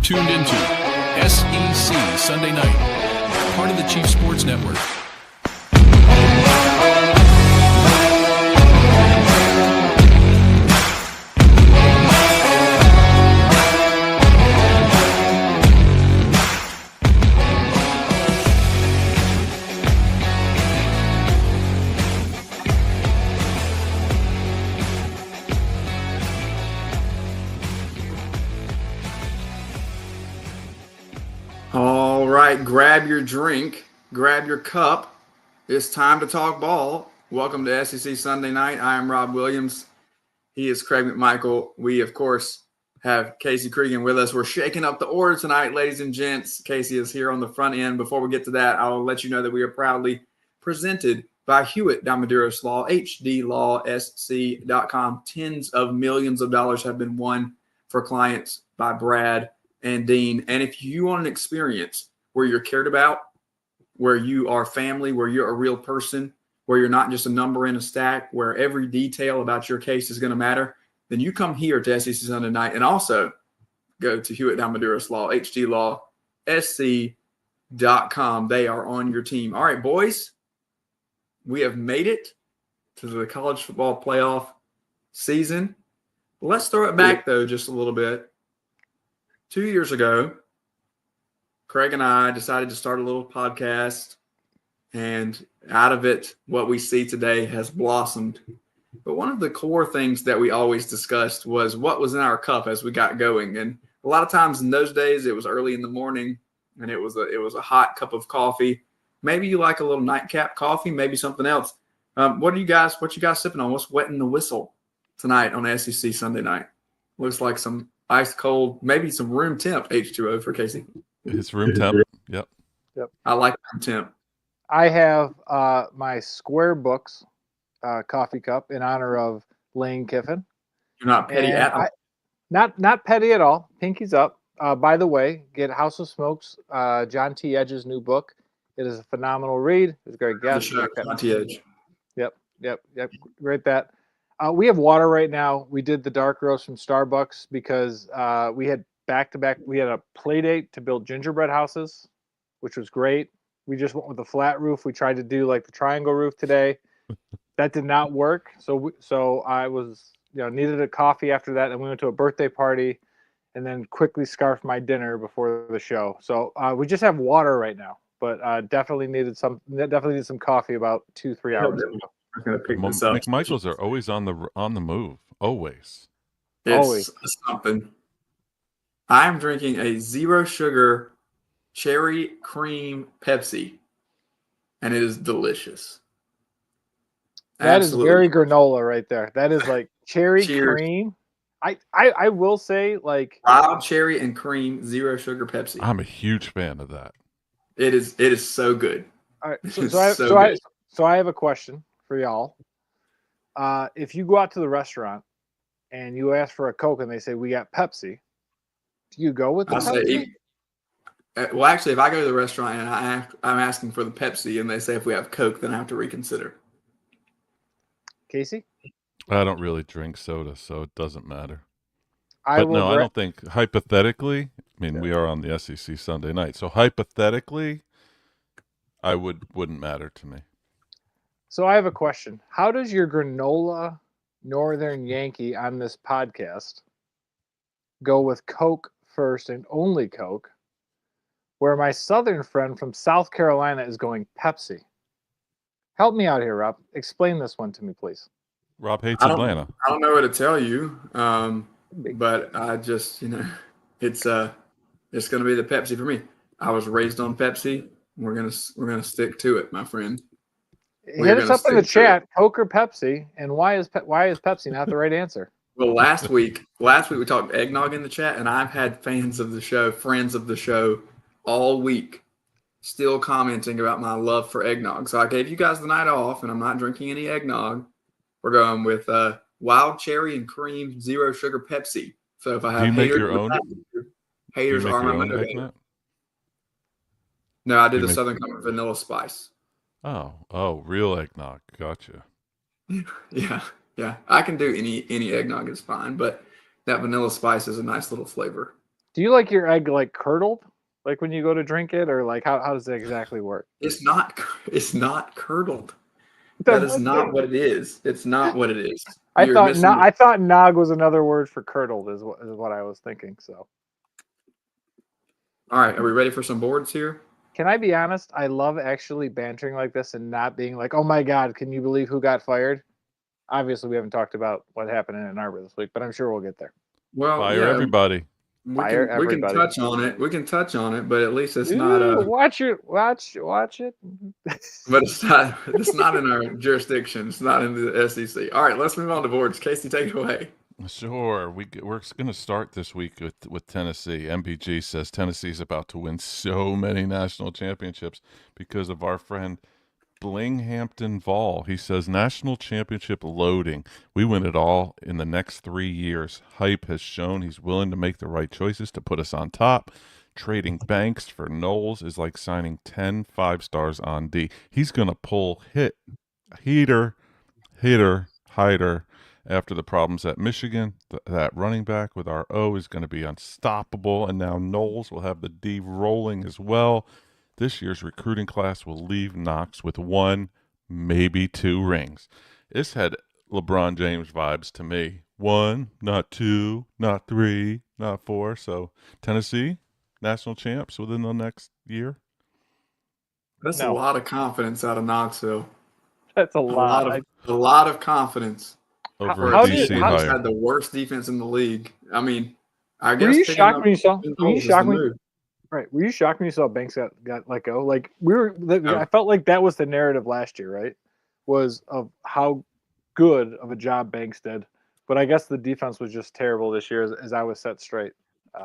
tuned into SEC Sunday Night, part of the Chief Sports Network. All right, grab your drink, grab your cup. It's time to talk ball. Welcome to SEC Sunday Night. I am Rob Williams. He is Craig McMichael. We, of course, have Casey Cregan with us. We're shaking up the order tonight, ladies and gents. Casey is here on the front end. Before we get to that, I'll let you know that we are proudly presented by Hewitt Damaduras Law, hdlawsc.com. Tens of millions of dollars have been won for clients by Brad and Dean. And if you want an experience where you're cared about, where you are family, where you're a real person, where you're not just a number in a stack, where every detail about your case is going to matter, then you come here to SEC Sunday Night and also go to Hewitt Damaduras Law, hdlawsc.com. They are on your team. All right, boys, we have made it to the college football playoff season. Let's throw it back, though, just a little bit. 2 years ago, Craig and I decided to start a little podcast, and out of it, what we see today has blossomed. But one of the core things that we always discussed was what was in our cup as we got going. And a lot of times in those days, it was early in the morning, and it was a hot cup of coffee. Maybe you like a little nightcap coffee, maybe something else. What you guys sipping on? What's wetting the whistle tonight on SEC Sunday Night? Looks like some ice cold, maybe some room temp H2O for Casey. It's room temp. Yep. I like room temp. I have my Square Books coffee cup in honor of Lane Kiffin. You're not petty at all. Not petty at all. Pinky's up. By the way, get House of Smokes, John T. Edge's new book. It is a phenomenal read. It's a great guest. John T. Edge. Yep. Great that. We have water right now. We did the dark roast from Starbucks because we had back-to-back. We had a play date to build gingerbread houses, which was great. We just went with the flat roof. We tried to do like the triangle roof today. That did not work. So I was, needed a coffee after that. And we went to a birthday party and then quickly scarfed my dinner before the show. So we just have water right now, but definitely needed some coffee about 2-3 hours ago. I'm gonna pick this up. McMichaels are always on the move. Always. It's something. I'm drinking a 0 sugar cherry cream Pepsi, and it is delicious. That is very granola right there. That is like cherry cream. I will say, like, wild cherry and cream 0 sugar Pepsi. I'm a huge fan of that. It is so good. All right, so I have a question for y'all. If you go out to the restaurant and you ask for a Coke and they say, we got Pepsi, do you go with the Pepsi? Well, actually, if I go to the restaurant and I'm asking for the Pepsi and they say if we have Coke, then I have to reconsider. Casey? I don't really drink soda, so it doesn't matter. I don't think, hypothetically, we are on the SEC Sunday Night, so hypothetically, I wouldn't matter to me. So I have a question. How does your granola Northern Yankee on this podcast go with Coke first and only Coke, where my Southern friend from South Carolina is going Pepsi? Help me out here, Rob. Explain this one to me, please. Rob hates Atlanta. I don't know what to tell you, but I just, it's going to be the Pepsi for me. I was raised on Pepsi. We're gonna stick to it, my friend. Hit us up in the chat, Coke or Pepsi, and why is Pepsi not the right answer? Well, last week we talked eggnog in the chat, and I've had friends of the show all week still commenting about my love for eggnog. So I gave you guys the night off, and I'm not drinking any eggnog. We're going with wild cherry and cream 0 sugar Pepsi. So if I have haters are my motivator. No, I did the Southern Comfort Vanilla Spice. Oh, real eggnog. Gotcha. Yeah. I can do any eggnog is fine, but that vanilla spice is a nice little flavor. Do you like your egg like curdled, like when you go to drink it, or like how does it exactly work? It's not. It's not curdled. That Then is what not what it is. It's not what it is. I You're thought missing. I thought nog was another word for curdled is what I was thinking. So All right, are we ready for some boards here? can I be honest? I love actually bantering like this and not being like, oh my God, can you believe who got fired? Obviously, we haven't talked about what happened in Ann Arbor this week, but I'm sure we'll get there. Well, Fire yeah, everybody. Fire we can everybody. touch on it. We can touch on it, but at least it's not Ooh, watch it. Watch it. but it's not in our jurisdiction. It's not in the SEC. All right, let's move on to boards. Casey, take it away. Sure. We're going to start this week with Tennessee. MBG says Tennessee's about to win so many national championships because of our friend Blinghampton Vol. He says national championship loading. We win it all in the next 3 years. Hype has shown he's willing to make the right choices to put us on top. Trading Banks for Knowles is like signing 10 5-stars on D. He's going to pull hitter, hider. After the problems at Michigan, that running back with our O is going to be unstoppable. And now Knowles will have the D rolling as well. This year's recruiting class will leave Knox with 1, maybe 2 rings. This had LeBron James vibes to me. 1, not 2, not 3, not 4. So Tennessee, national champs within the next year. That's No. a lot of confidence out of Knoxville. That's a A lot. lot of confidence. Over How a did- DC how- Knox hire. had the worst defense in the league. I mean, I Were guess you picking shocked up when you saw? Ben Were you Knowles is shocked the when? move. Right. Were you shocked when you saw Banks got let go? Like No. I felt like that was the narrative last year, right? Was of how good of a job Banks did, but I guess the defense was just terrible this year, as I was set straight.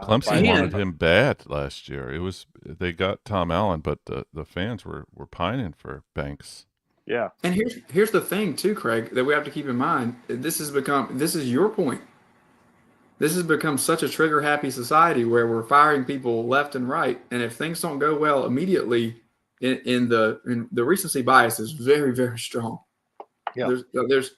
Clemson And- wanted him bad last year. They got Tom Allen, but the fans were pining for Banks. Yeah. And here's the thing too, Craig, that we have to keep in mind. This is your point. This has become such a trigger happy society where we're firing people left and right, and if things don't go well immediately, in the recency bias is very, very strong. Yeah. There's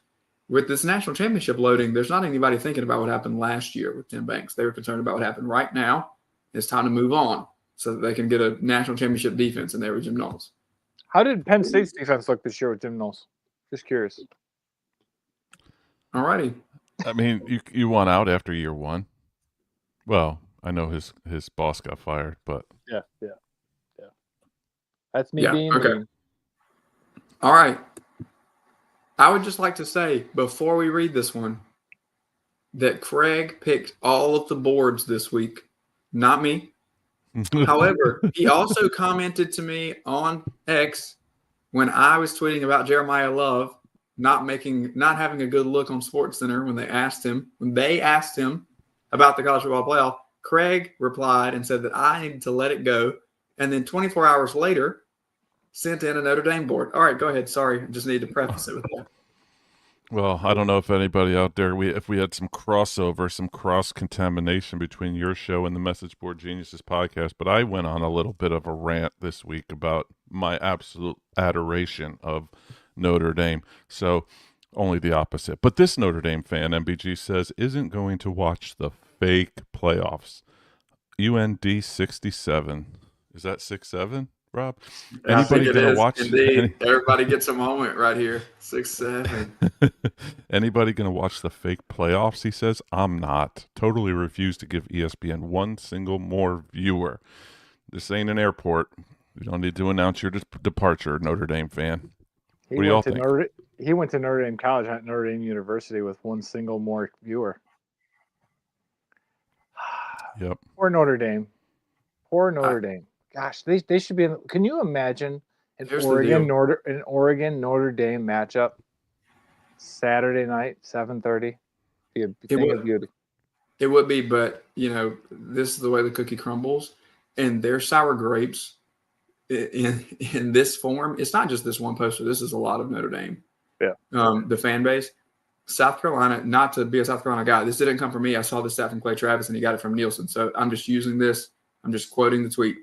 with this national championship loading, there's not anybody thinking about what happened last year with Tim Banks. They were concerned about what happened right now. It's time to move on so that they can get a national championship defense, and there was Jim Knowles. How did Penn State's defense look this year with Jim Knowles? Just curious. All righty. I mean, you won out after year 1. Well, I know his boss got fired, but Yeah. That's me Yeah, being okay. mean. All right. I would just like to say before we read this one that Craig picked all of the boards this week, not me. However, he also commented to me on X when I was tweeting about Jeremiah Love not having a good look on SportsCenter when they asked him about the college football playoff. Craig replied and said that I needed to let it go, and then 24 hours later sent in a Notre Dame board. All right, go ahead. Sorry, I just needed to preface it with that. Well, I don't know if anybody out there, if we had some crossover, some cross-contamination between your show and the Message Board Geniuses podcast, but I went on a little bit of a rant this week about my absolute adoration of Notre Dame. So only the opposite. But this Notre Dame fan, MBG says, isn't going to watch the fake playoffs. UND 67. Is that 6-7? Rob? I think Anybody it gonna is. watch? Indeed. Everybody gets a moment right here. 6-7. Anybody gonna watch the fake playoffs? He says. I'm not. Totally refuse to give ESPN one single more viewer. This ain't an airport. You don't need to announce your departure, Notre Dame fan. What do y'all think? He went to Notre Dame College, not Notre Dame University, with one single more viewer. Yep. Poor Notre Dame. Notre Dame. Gosh, they should be in. Can you imagine an Here's the Oregon deal. Notre Dame matchup Saturday night, 7:30? Be a thing of beauty. It would be, but this is the way the cookie crumbles, and their sour grapes in this form. It's not just this one poster. This is a lot of Notre Dame. Yeah. The fan base. South Carolina, not to be a South Carolina guy, this didn't come from me. I saw this stat from Clay Travis, and he got it from Nielsen. So I'm just using this. I'm just quoting the tweet.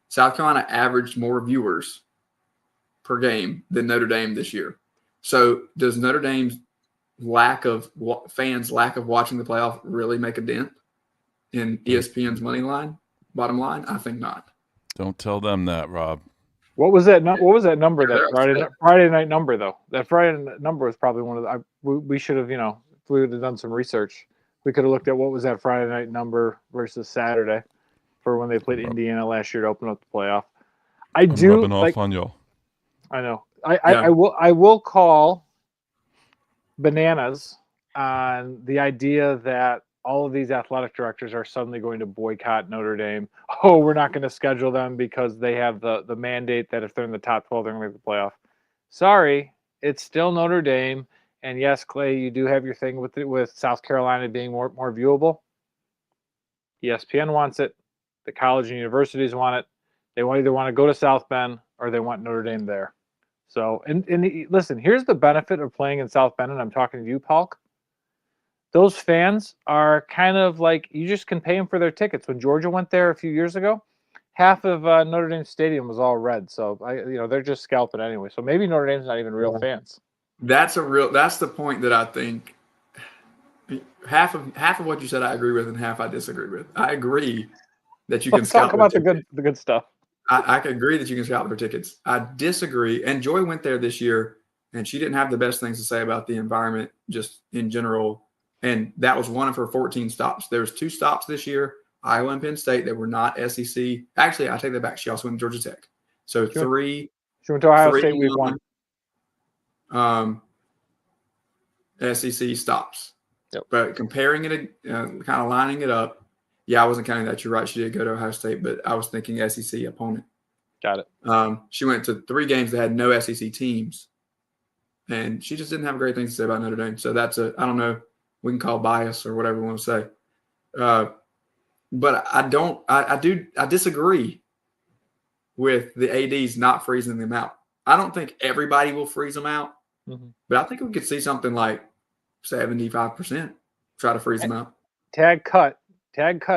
South Carolina averaged more viewers per game than Notre Dame this year. So does Notre Dame's lack of watching the playoff really make a dent? in ESPN's bottom line? I think not. Don't tell them that, Rob. What was that? What was that number? Yeah, That Friday night number though. That Friday number was probably one of the. We should have, if we would have done some research, we could have looked at what was that Friday night number versus Saturday for when they played Indiana last year to open up the playoff. I'm rubbing off on y'all. I know. I will call bananas on the idea that all of these athletic directors are suddenly going to boycott Notre Dame. Oh, we're not going to schedule them because they have the mandate that if they're in the top 12, they're going to make the playoff. Sorry, it's still Notre Dame. And yes, Clay, you do have your thing with South Carolina being more viewable. ESPN wants it. The college and universities want it. They either want to go to South Bend or they want Notre Dame there. So, and listen, here's the benefit of playing in South Bend, and I'm talking to you, Paul. Those fans are kind of like, you just can pay them for their tickets. When Georgia went there a few years ago, half of Notre Dame Stadium was all red. So, they're just scalping anyway. So maybe Notre Dame's not even real fans. That's the point that I think half of what you said I agree with and half I disagree with. I agree that you can talk about the good stuff. I can agree that you can scout their tickets. I disagree. And Joy went there this year, and she didn't have the best things to say about the environment just in general. And that was one of her 14 stops. There was 2 stops this year, Iowa and Penn State, that were not SEC. Actually, I take that back. She also went to Georgia Tech. So 3. She went to Ohio State week 1. SEC stops. Yep. But comparing it, kind of lining it up, yeah, I wasn't counting that. You're right. She did go to Ohio State, but I was thinking SEC opponent. Got it. She went to 3 games that had no SEC teams, and she just didn't have great things to say about Notre Dame. So that's I don't know, we can call bias or whatever we want to say. But I disagree with the ADs not freezing them out. I don't think everybody will freeze them out, but I think we could see something like 75% try to freeze them out. Tag cut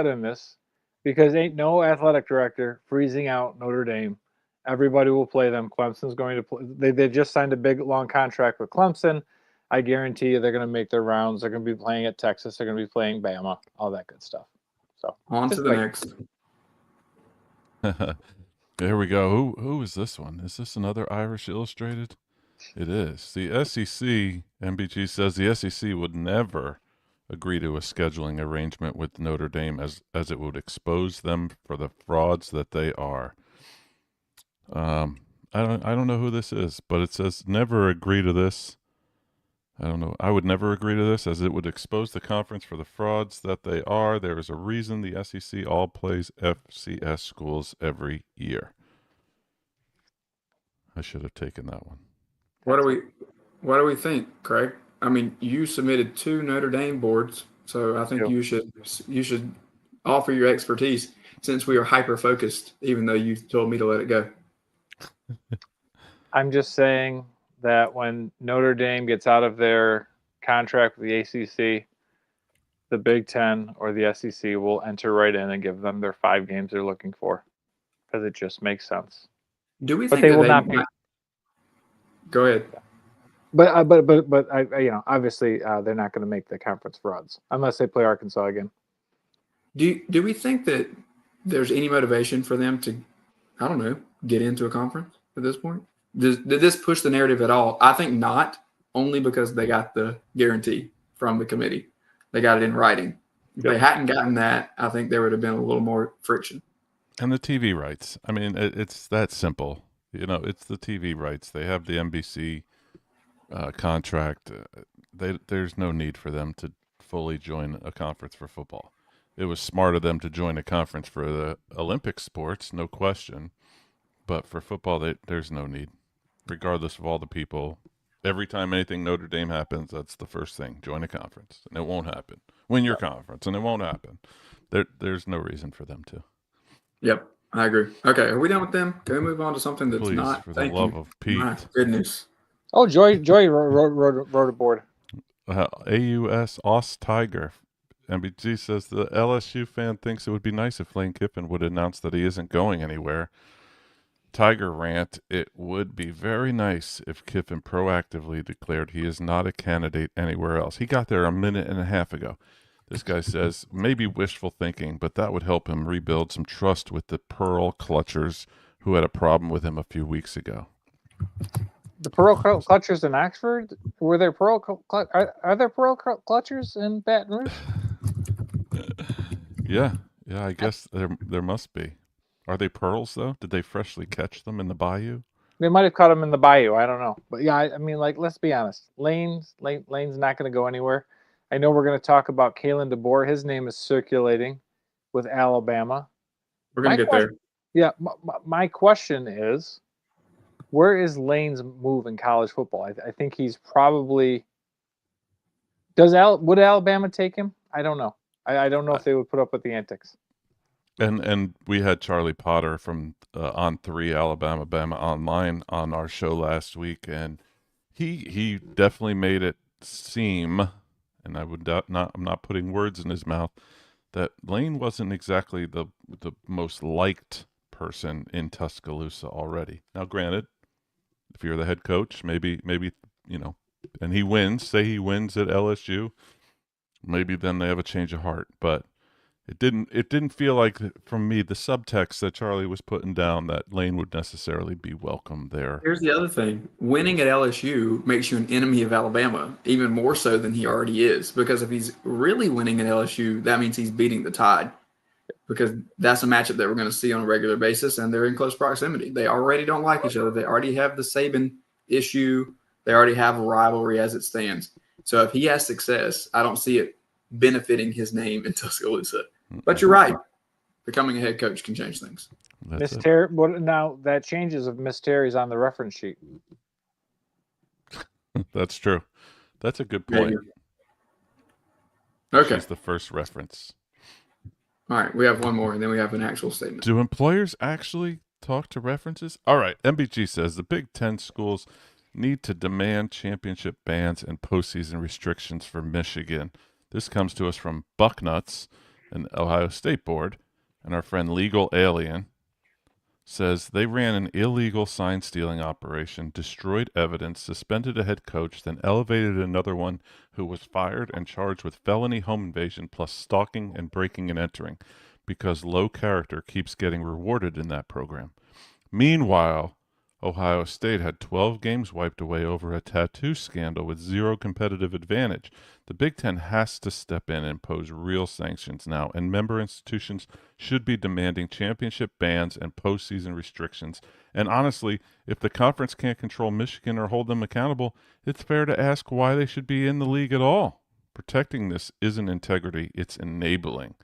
in this, because ain't no athletic director freezing out Notre Dame. Everybody will play them. Clemson's going to play. They just signed a big long contract with Clemson. I guarantee you they're going to make their rounds. They're going to be playing at Texas. They're going to be playing Bama, all that good stuff. So on to the next. There we go. Who is this one? Is this another Irish Illustrated? It is. The SEC, MBG says the SEC would never agree to a scheduling arrangement with Notre Dame as it would expose them for the frauds that they are. I don't know who this is, but it says never agree to this. I don't know. I would never agree to this as it would expose the conference for the frauds that they are. There is a reason the SEC all plays FCS schools every year. I should have taken that one. What do we think, Craig? I mean, you submitted 2 Notre Dame boards, so I think you should offer your expertise since we are hyper focused, even though you told me to let it go. I'm just saying that when Notre Dame gets out of their contract with the ACC, the Big Ten or the SEC will enter right in and give them their 5 games they're looking for, because it just makes sense. Do we but think they will not be? Go ahead. But obviously they're not going to make the conference frauds unless they play Arkansas again. Do we think that there's any motivation for them to, I don't know, get into a conference at this point? Did this push the narrative at all? I think not, only because they got the guarantee from the committee. They got it in writing. If they hadn't gotten that, I think there would have been a little more friction. And the TV rights. I mean, it's that simple. It's the TV rights. They have the NBC contract. There's no need for them to fully join a conference for football. It was smart of them to join a conference for the Olympic sports, no question. But for football, there's no need. Regardless of all the people, every time anything Notre Dame happens, that's the first thing. Join a conference, and it won't happen. Win your conference, and it won't happen. There's no reason for them to. Yep, I agree. Okay, are we done with them? Can we move on to something that's Please, not? for the love of Pete. My goodness. Oh, Joy wrote a board. AUS Oss Tiger. MBG says the LSU fan thinks it would be nice if Lane Kiffin would announce that he isn't going anywhere. Tiger rant, it would be very nice if Kiffin proactively declared he is not a candidate anywhere else. He got there a minute and a half ago. This guy says maybe wishful thinking, but that would help him rebuild some trust with the Pearl Clutchers who had a problem with him a few weeks ago. The Pearl Clutchers in Oxford? Were there are there Pearl Clutchers in Baton Rouge? Yeah, I guess there must be. Are they pearls though? Did they freshly catch them in the bayou? They might have caught them in the bayou. I don't know, but yeah, I mean, like, let's be honest. Lane's not going to go anywhere. I know we're going to talk about Kalen DeBoer. His name is circulating with Alabama. We're going to get there. Yeah, my question is, where is Lane's move in college football? I think he's probably. Would Alabama take him? I don't know. I don't know if they would put up with the antics. And we had Charlie Potter from On 3 Alabama Bama Online on our show last week, and he definitely made it seem, and I'm not putting words in his mouth, that Lane wasn't exactly the most liked person in Tuscaloosa already. Now, granted, if you're the head coach, maybe and he wins, say he wins at LSU, maybe then they have a change of heart, but it didn't feel like, from me, the subtext that Charlie was putting down, that Lane would necessarily be welcome there. Here's the other thing. Winning at LSU makes you an enemy of Alabama, even more so than he already is. Because if he's really winning at LSU, that means he's beating the Tide. Because that's a matchup that we're going to see on a regular basis, and they're in close proximity. They already don't like each other. They already have the Saban issue. They already have a rivalry as it stands. So if he has success, I don't see it benefiting his name in Tuscaloosa. But you're right. Becoming a head coach can change things. Miss Terry, now that changes if Miss Terry's on the reference sheet. That's true. That's a good point. Okay. She's the first reference. All right. We have one more, and then we have an actual statement. Do employers actually talk to references? All right. MBG says the Big Ten schools need to demand championship bans and postseason restrictions for Michigan. This comes to us from Bucknuts, an Ohio State board, and our friend Legal Alien says they ran an illegal sign stealing operation, destroyed evidence, suspended a head coach, then elevated another one who was fired and charged with felony home invasion plus stalking and breaking and entering because low character keeps getting rewarded in that program. Meanwhile, Ohio State had 12 games wiped away over a tattoo scandal with zero competitive advantage. The Big Ten has to step in and impose real sanctions now, and member institutions should be demanding championship bans and postseason restrictions. And honestly, if the conference can't control Michigan or hold them accountable, it's fair to ask why they should be in the league at all. Protecting this isn't integrity, it's enabling.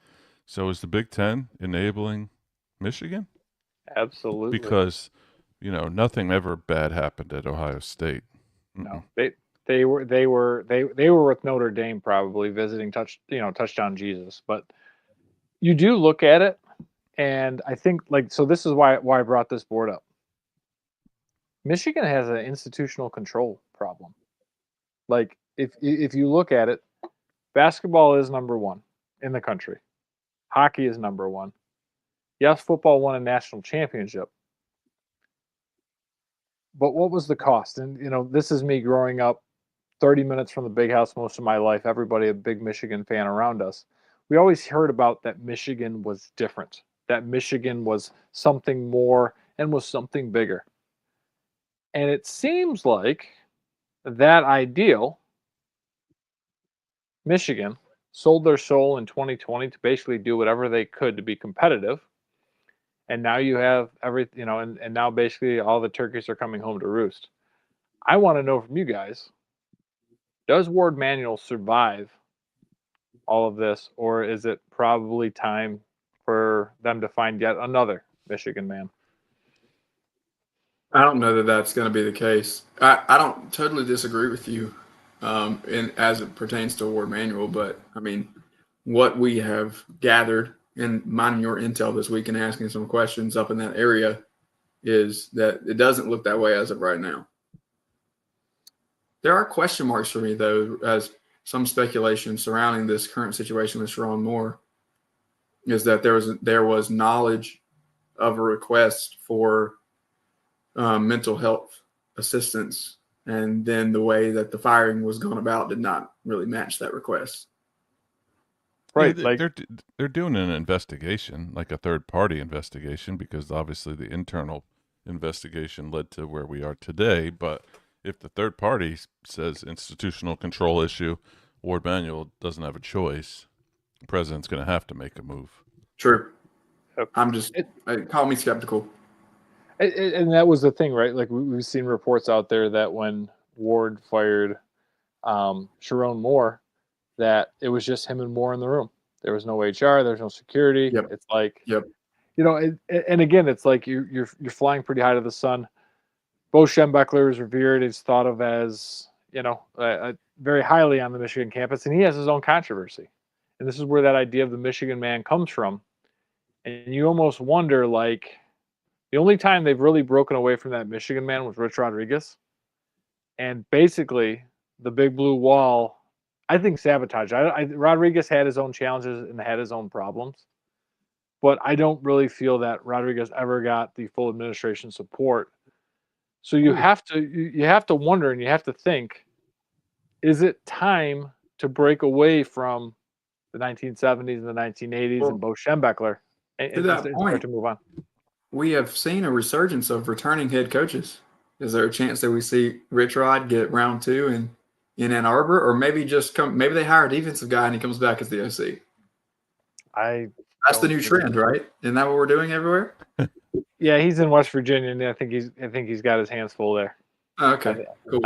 So is the Big Ten enabling Michigan? Absolutely. Because nothing ever bad happened at Ohio State. No, they were with Notre Dame, probably visiting touchdown Jesus. But you do look at it, and I think, so this is why I brought this board up. Michigan has an institutional control problem. Like, if you look at it, basketball is number one in the country. Hockey is number one. Yes, football won a national championship. But what was the cost? And, this is me growing up 30 minutes from the big house most of my life, everybody a big Michigan fan around us. We always heard about that Michigan was different, that Michigan was something more and was something bigger. And it seems like that ideal, Michigan, sold their soul in 2020 to basically do whatever they could to be competitive. And now you have and now basically all the turkeys are coming home to roost. I want to know from you guys, does Ward Manuel survive all of this, or is it probably time for them to find yet another Michigan man? I don't know that that's going to be the case. I don't totally disagree with you as it pertains to Ward Manuel, but, I mean, what we have gathered and mining your intel this week and asking some questions up in that area is that it doesn't look that way as of right now. There are question marks for me, though, as some speculation surrounding this current situation with Sharon Moore is that there was knowledge of a request for mental health assistance, and then the way that the firing was gone about did not really match that request. right? Yeah, they're doing an investigation, like a third party investigation, because obviously the internal investigation led to where we are today. But if the third party says institutional control issue, Ward Manuel doesn't have a choice. The president's going to have to make a move. True. Yep. I'm just call me skeptical. And that was the thing, right? Like we've seen reports out there that when Ward fired Sharon Moore, that it was just him and Moore in the room. There was no HR, there's no security. Yep. It's like, Yep. And again, it's like you're flying pretty high to the sun. Bo Schembechler is revered. He's thought of as very highly on the Michigan campus, and he has his own controversy. And this is where that idea of the Michigan man comes from. And you almost wonder, like, the only time they've really broken away from that Michigan man was Rich Rodriguez. And basically, the big blue wall, I think, sabotage. Rodriguez had his own challenges and had his own problems. But I don't really feel that Rodriguez ever got the full administration support. So you have to wonder and you have to think, is it time to break away from the 1970s and the 1980s and Bo Schembechler and start to move on? We have seen a resurgence of returning head coaches. Is there a chance that we see Rich Rod get round 2 in Ann Arbor, or maybe maybe they hire a defensive guy and he comes back as the OC? That's the new trend, right? Isn't that what we're doing everywhere? Yeah, he's in West Virginia, and I think he's got his hands full there. Okay, cool.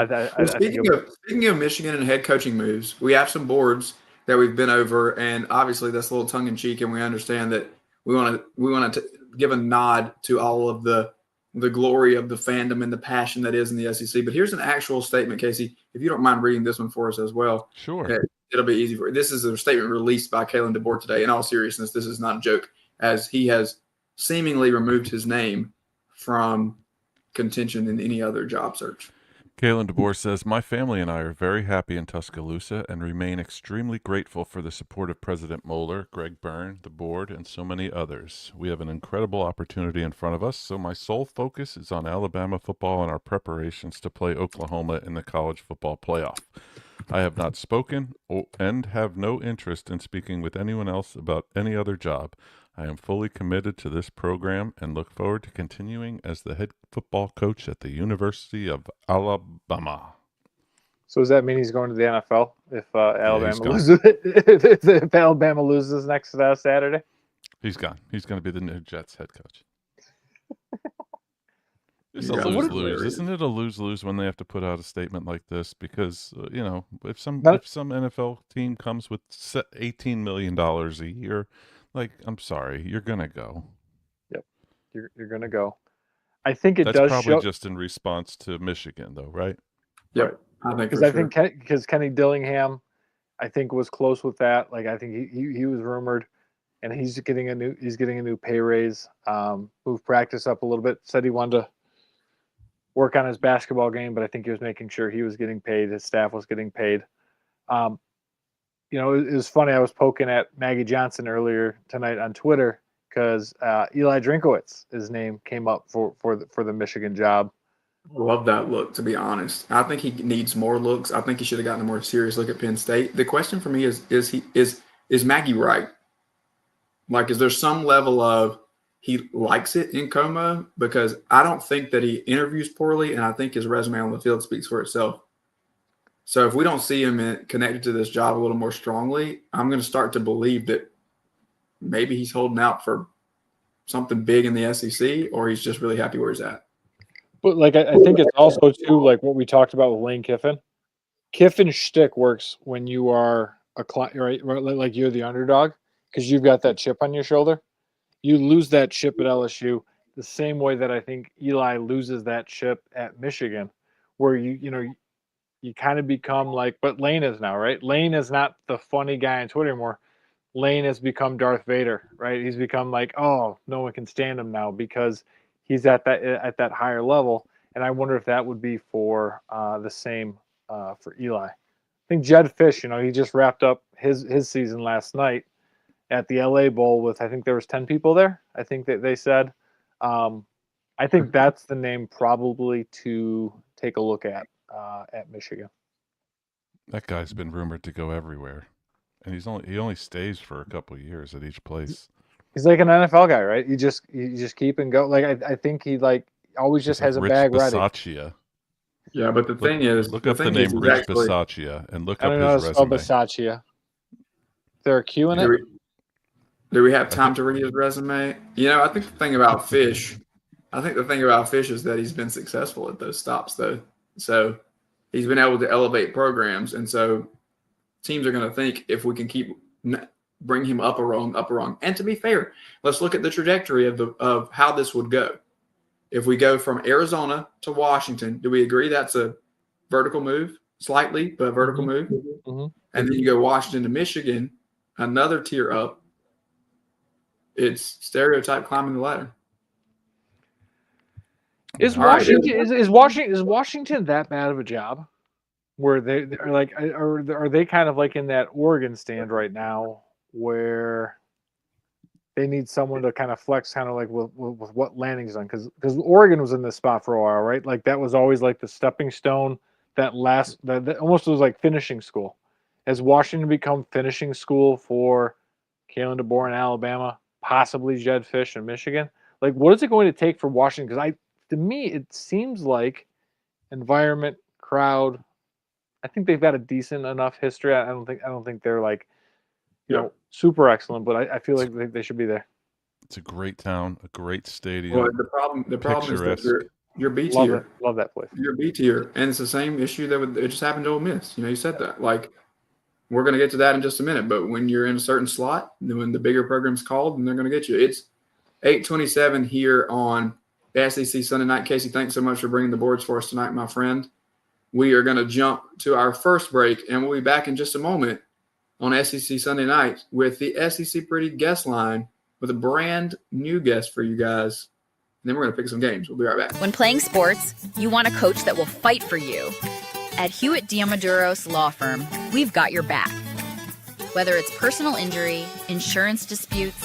Speaking of Michigan and head coaching moves, we have some boards that we've been over, and obviously that's a little tongue in cheek, and we understand that we want to give a nod to all of the glory of the fandom and the passion that is in the SEC. But here's an actual statement, Casey, if you don't mind reading this one for us as well. Sure. It'll be easy for you. This is a statement released by Kalen DeBoer today. In all seriousness, this is not a joke, as he has seemingly removed his name from contention in any other job search. Kalen DeBoer says, "My family and I are very happy in Tuscaloosa and remain extremely grateful for the support of President Moeller, Greg Byrne, the board, and so many others. We have an incredible opportunity in front of us, so my sole focus is on Alabama football and our preparations to play Oklahoma in the college football playoff. I have not spoken and have no interest in speaking with anyone else about any other job. I am fully committed to this program and look forward to continuing as the head football coach at the University of Alabama." So does that mean he's going to the NFL if Alabama gone. loses? If Alabama loses next Saturday? He's gone. He's going to be the new Jets head coach. It's a Yeah, lose-lose. Isn't it a lose-lose when they have to put out a statement like this? Because, if some NFL team comes with $18 million a year, like, I'm sorry, you're going to go. Yep, you're going to go. I think That's probably just in response to Michigan, though, right? Yep, I think because Kenny Dillingham, I think, was close with that. Like, I think he was rumored, and he's getting a new pay raise. Moved practice up a little bit. Said he wanted to work on his basketball game, but I think he was making sure he was getting paid. His staff was getting paid. It was funny. I was poking at Maggie Johnson earlier tonight on Twitter because Eli Drinkowitz, his name came up for the Michigan job. Love that look, to be honest. I think he needs more looks. I think he should have gotten a more serious look at Penn State. The question for me is Maggie right? Like, is there some level of he likes it in Como? Because I don't think that he interviews poorly, and I think his resume on the field speaks for itself. So if we don't see him connected to this job a little more strongly, I'm going to start to believe that maybe he's holding out for something big in the SEC, or he's just really happy where he's at. But like, I think it's also too like what we talked about with Lane Kiffin. Kiffin's shtick works when you are a client, right? Like you're the underdog because you've got that chip on your shoulder. You lose that chip at LSU the same way that I think Eli loses that chip at Michigan, where you kind of become like what Lane is now, right? Lane is not the funny guy on Twitter anymore. Lane has become Darth Vader, right? He's become like, oh, no one can stand him now because he's at that higher level. And I wonder if that would be for the same for Eli. I think Jed Fish, he just wrapped up his season last night at the LA Bowl with, I think there was 10 people there. I think that they said. I think that's the name probably to take a look at Michigan. That guy's been rumored to go everywhere. And he only stays for a couple of years at each place. He's like an NFL guy, right? You just keep and go. Like I think he like always just He's has like a Rich bag ready. Bisaccia. Yeah, but the thing is, Look up the name he's Rich actually, Bisaccia and look I up don't know how his to spell resume. Bisaccia. Is there a Q in it? Do we have time to read his resume? You know, I think the thing about Fish is that he's been successful at those stops, though. So he's been able to elevate programs, and so teams are going to think if we can bring him up a rung. And to be fair, let's look at the trajectory of how this would go. If we go from Arizona to Washington, do we agree that's a vertical move? Slightly, but a vertical move. Mm-hmm. And then you go Washington to Michigan, another tier up. It's stereotype climbing the ladder. Is Washington that bad of a job? Where they are like, are they kind of like in that Oregon stand right now, where they need someone to kind of flex, kind of like with what Lanning's done, because Oregon was in this spot for a while, right? Like that was always like the stepping stone, that almost was like finishing school. Has Washington become finishing school for Kalen DeBoer in Alabama, possibly Jed Fish in Michigan? Like, what is it going to take for Washington? Because to me, it seems like environment, crowd. I think they've got a decent enough history. I don't think they're like, you know, super excellent, but I feel like they should be there. It's a great town, a great stadium. Well, the problem is that you're B tier. Love that place. You're B tier, and it's the same issue it just happened to Ole Miss. You know, you said that. Like, we're going to get to that in just a minute, but when you're in a certain slot, when the bigger program's called, then they're going to get you. It's 8:27 here on SEC Sunday Night. Casey, thanks so much for bringing the boards for us tonight, my friend. We are going to jump to our first break, and we'll be back in just a moment on SEC Sunday Night with the SEC Pretty guest line with a brand new guest for you guys. And then we're going to pick some games. We'll be right back. When playing sports, you want a coach that will fight for you. At Hewitt Diamaduros Law Firm, we've got your back. Whether it's personal injury, insurance disputes,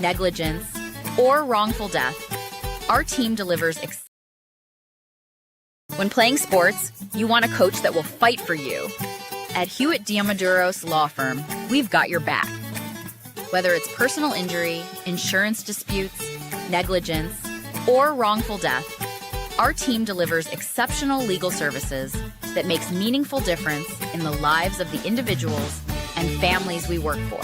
negligence, or wrongful death, our team delivers. When playing sports, you want a coach that will fight for you. At Hewitt Diamaduros Law Firm, we've got your back. Whether it's personal injury, insurance disputes, negligence, or wrongful death, our team delivers exceptional legal services that makes meaningful difference in the lives of the individuals and families we work for.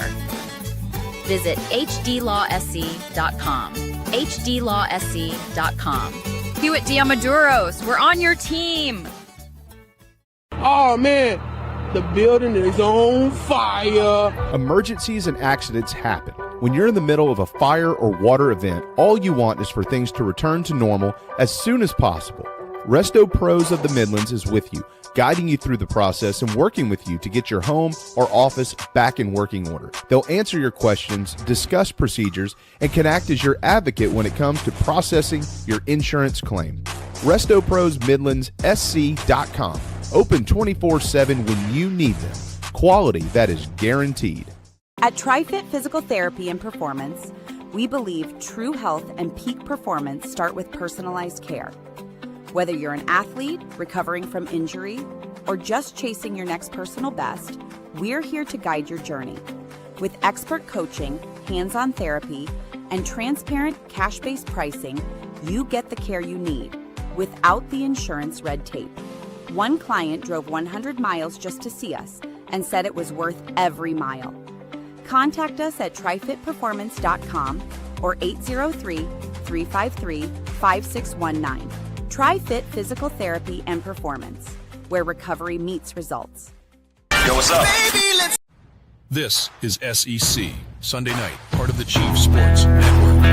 Visit hdlawsc.com. hdlawsc.com. Hewitt Diamaduros, we're on your team. Oh man, the building is on fire. Emergencies and accidents happen. When you're in the middle of a fire or water event, all you want is for things to return to normal as soon as possible. Resto Pros of the Midlands is with you, guiding you through the process and working with you to get your home or office back in working order. They'll answer your questions, discuss procedures, and can act as your advocate when it comes to processing your insurance claim. Resto Pros Midlands SC.com. Open 24/7 when you need them. Quality that is guaranteed. At TriFit Physical Therapy and Performance, we believe true health and peak performance start with personalized care. Whether you're an athlete recovering from injury or just chasing your next personal best, we're here to guide your journey. With expert coaching, hands-on therapy, and transparent cash-based pricing, you get the care you need without the insurance red tape. One client drove 100 miles just to see us and said it was worth every mile. Contact us at trifitperformance.com or 803-353-5619. TriFit Physical Therapy and Performance, where recovery meets results. Yo, what's up? This is SEC Sunday Night, part of the Chief Sports Network.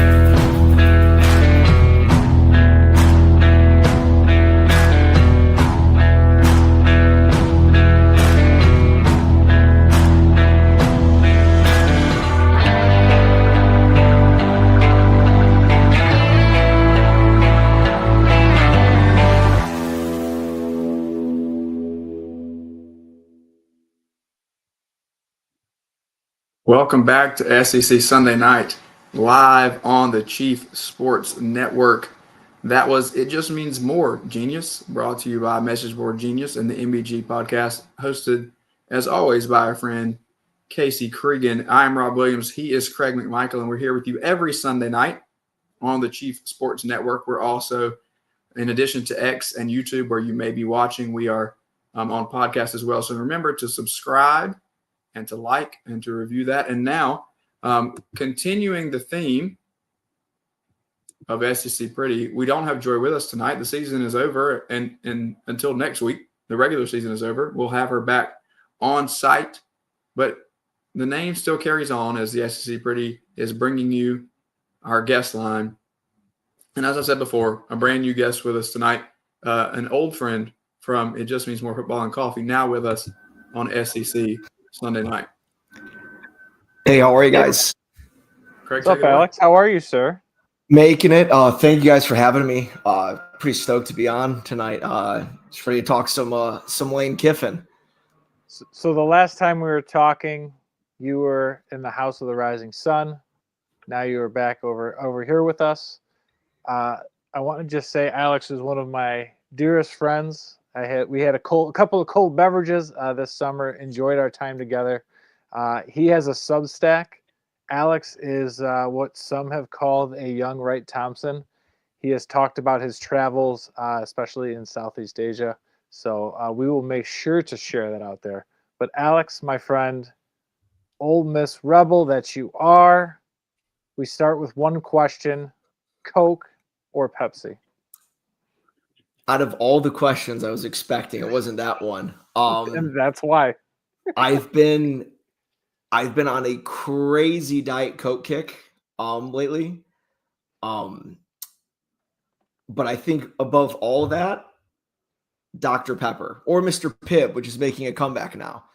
Welcome back to SEC Sunday Night, live on the Chief Sports Network. That was It Just Means More, Genius, brought to you by Message Board Genius and the MBG podcast, hosted, as always, by our friend Casey Cregan. I'm Rob Williams. He is Craig McMichael, and we're here with you every Sunday night on the Chief Sports Network. We're also, in addition to X and YouTube, where you may be watching, we are on podcast as well. So remember to subscribe and to like and to review that. And now, continuing the theme of SEC Pretty, we don't have Joy with us tonight. The season is over, and until next week, the regular season is over. We'll have her back on site, but the name still carries on as the SEC Pretty is bringing you our guest line. And as I said before, a brand new guest with us tonight, an old friend from It Just Means More Football and Coffee, now with us on SEC Sunday night. Hey, how are you guys? Craig, What's up, Alex? How are you, sir? Making it. Thank you guys for having me. Pretty stoked to be on tonight. Just ready to talk some Lane Kiffin. So the last time we were talking, you were in the House of the Rising Sun. Now you are back over here with us. I want to just say Alex is one of my dearest friends. We had a couple of cold beverages this summer. Enjoyed our time together. He has a Substack. Alex is what some have called a young Wright Thompson. He has talked about his travels, especially in Southeast Asia. So we will make sure to share that out there. But Alex, my friend, Ole Miss Rebel that you are, we start with one question: Coke or Pepsi? Out of all the questions I was expecting, it wasn't that one. And that's why. I've been on a crazy Diet Coke kick lately. But I think above all of that, Dr. Pepper or Mr. Pibb, which is making a comeback now.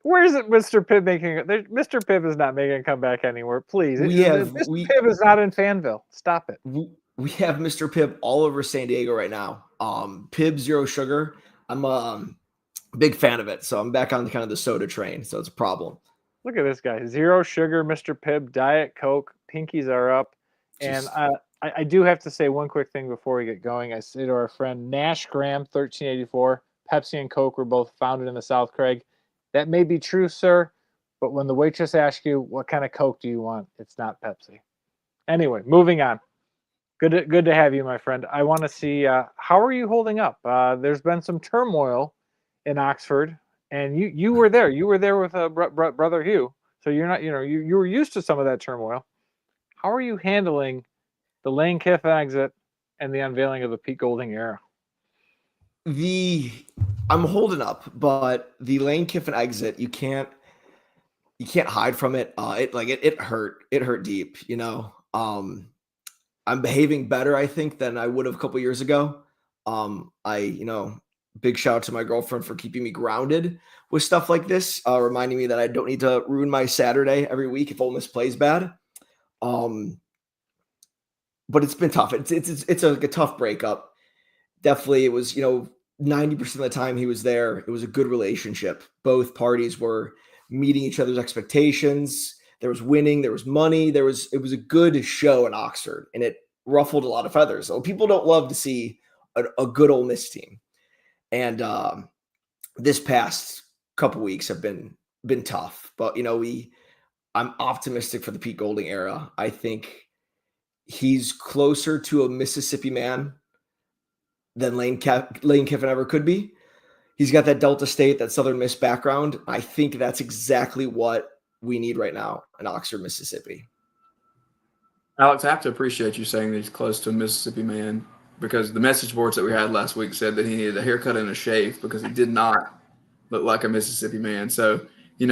Where is it, Mr. Pibb making it? Mr. Pibb is not making a comeback anywhere. Please. Mr. Pibb is not in Fanville. Stop it. We have Mr. Pibb all over San Diego right now. Pibb Zero Sugar. I'm a big fan of it. So I'm back on kind of the soda train. So it's a problem. Look at this guy. Zero Sugar, Mr. Pibb, Diet Coke. Pinkies are up. And I do have to say one quick thing before we get going. I say to our friend Nash Graham, 1384, Pepsi and Coke were both founded in the South, Craig. That may be true, sir, but when the waitress asks you, what kind of Coke do you want? It's not Pepsi. Anyway, moving on. Good to have you, my friend. I want to see, how are you holding up? There's been some turmoil in Oxford, and you were there. You were there with Brother Hugh, so you're not, you were used to some of that turmoil. How are you handling the Lane Kiffin exit and the unveiling of the Pete Golding era? I'm holding up, but the Lane Kiffin exit, you can't hide from it. It hurt. It hurt deep, I'm behaving better, I think, than I would have a couple years ago. Big shout out to my girlfriend for keeping me grounded with stuff like this, reminding me that I don't need to ruin my Saturday every week if Ole Miss plays bad. But it's been tough. It's a tough breakup. Definitely, it was 90% of the time he was there, it was a good relationship. Both parties were meeting each other's expectations. There was winning, there was money, it was a good show in Oxford, and it ruffled a lot of feathers. So people don't love to see a good Ole Miss team. And this past couple weeks have been tough. But I'm optimistic for the Pete Golding era. I think he's closer to a Mississippi man than Lane Kiffin ever could be. He's got that Delta State, that Southern Miss background. I think that's exactly what we need right now in Oxford, Mississippi. Alex, I have to appreciate you saying that he's close to a Mississippi man, because the message boards that we had last week said that he needed a haircut and a shave because he did not look like a Mississippi man. So, we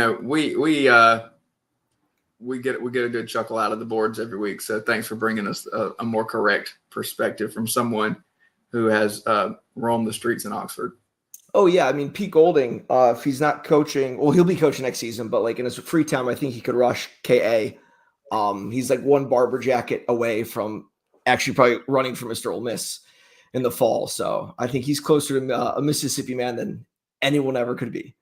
get a good chuckle out of the boards every week. So thanks for bringing us a more correct perspective from someone who has roamed the streets in Oxford. Oh, yeah. I mean, Pete Golding, if he's not coaching, well, he'll be coaching next season, but in his free time, I think he could rush KA. He's one barber jacket away from actually probably running for Mr. Ole Miss in the fall. So I think he's closer to a Mississippi man than anyone ever could be.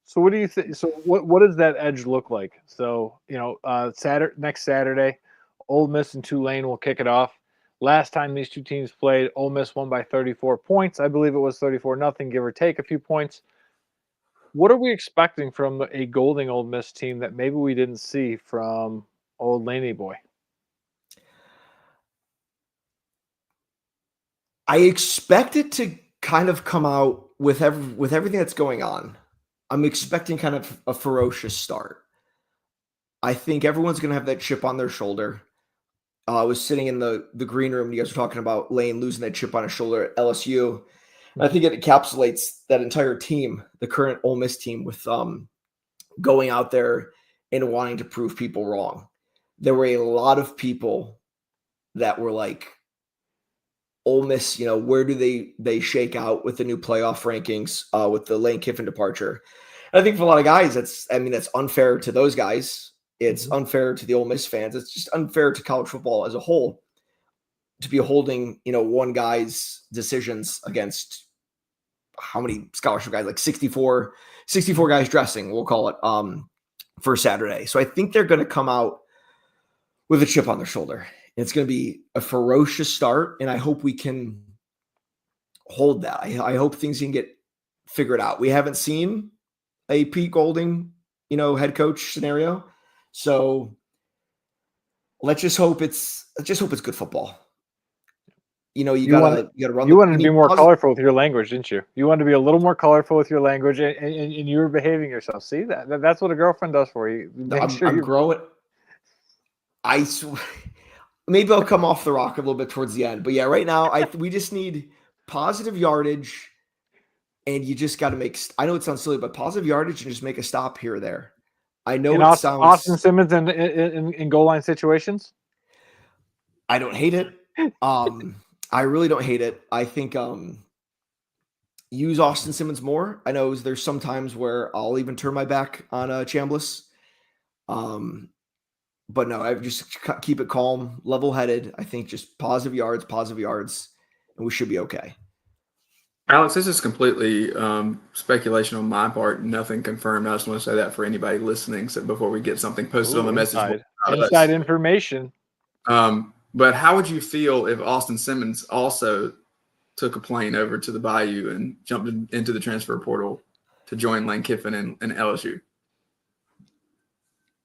So what do you think? So what does that edge look like? So, next Saturday, Ole Miss and Tulane will kick it off. Last time these two teams played, Ole Miss won by 34 points. I believe it was 34-0, give or take a few points. What are we expecting from a Golding Old Miss team that maybe we didn't see from old Laney boy? I expect it to kind of come out with everything that's going on. I'm expecting kind of a ferocious start. I think everyone's going to have that chip on their shoulder. I was sitting in the green room. You guys were talking about Lane losing that chip on his shoulder at LSU. And I think it encapsulates that entire team, the current Ole Miss team, with going out there and wanting to prove people wrong. There were a lot of people that were like, Ole Miss, where do they shake out with the new playoff rankings with the Lane Kiffin departure? And I think for a lot of guys, that's unfair to those guys. It's unfair to the Ole Miss fans. It's just unfair to college football as a whole to be holding, one guy's decisions against how many scholarship guys, like 64 guys dressing, we'll call it, for Saturday. So I think they're going to come out with a chip on their shoulder. It's going to be a ferocious start, and I hope we can hold that. I hope things can get figured out. We haven't seen a Pete Golding, head coach scenario. So let's just hope it's good football. You gotta run. You wanted to be more colorful with your language, didn't you? You wanted to be a little more colorful with your language, and you were behaving yourself. See that's what a girlfriend does for you. I'm growing. Maybe I'll come off the rock a little bit towards the end, but yeah, right now we just need positive yardage, and you just got to make. I know it sounds silly, but positive yardage and just make a stop here or there. I know it sounds Austin Simmons in goal line situations. I don't hate it. I really don't hate it. I think use Austin Simmons more. I know there's some times where I'll even turn my back on Chambliss. But no, I just keep it calm, level-headed. I think just positive yards, and we should be okay. Alex, this is completely speculation on my part. Nothing confirmed. I just want to say that for anybody listening, so before we get something posted on the message board. Inside information. But how would you feel if Austin Simmons also took a plane over to the Bayou and jumped into the transfer portal to join Lane Kiffin and LSU?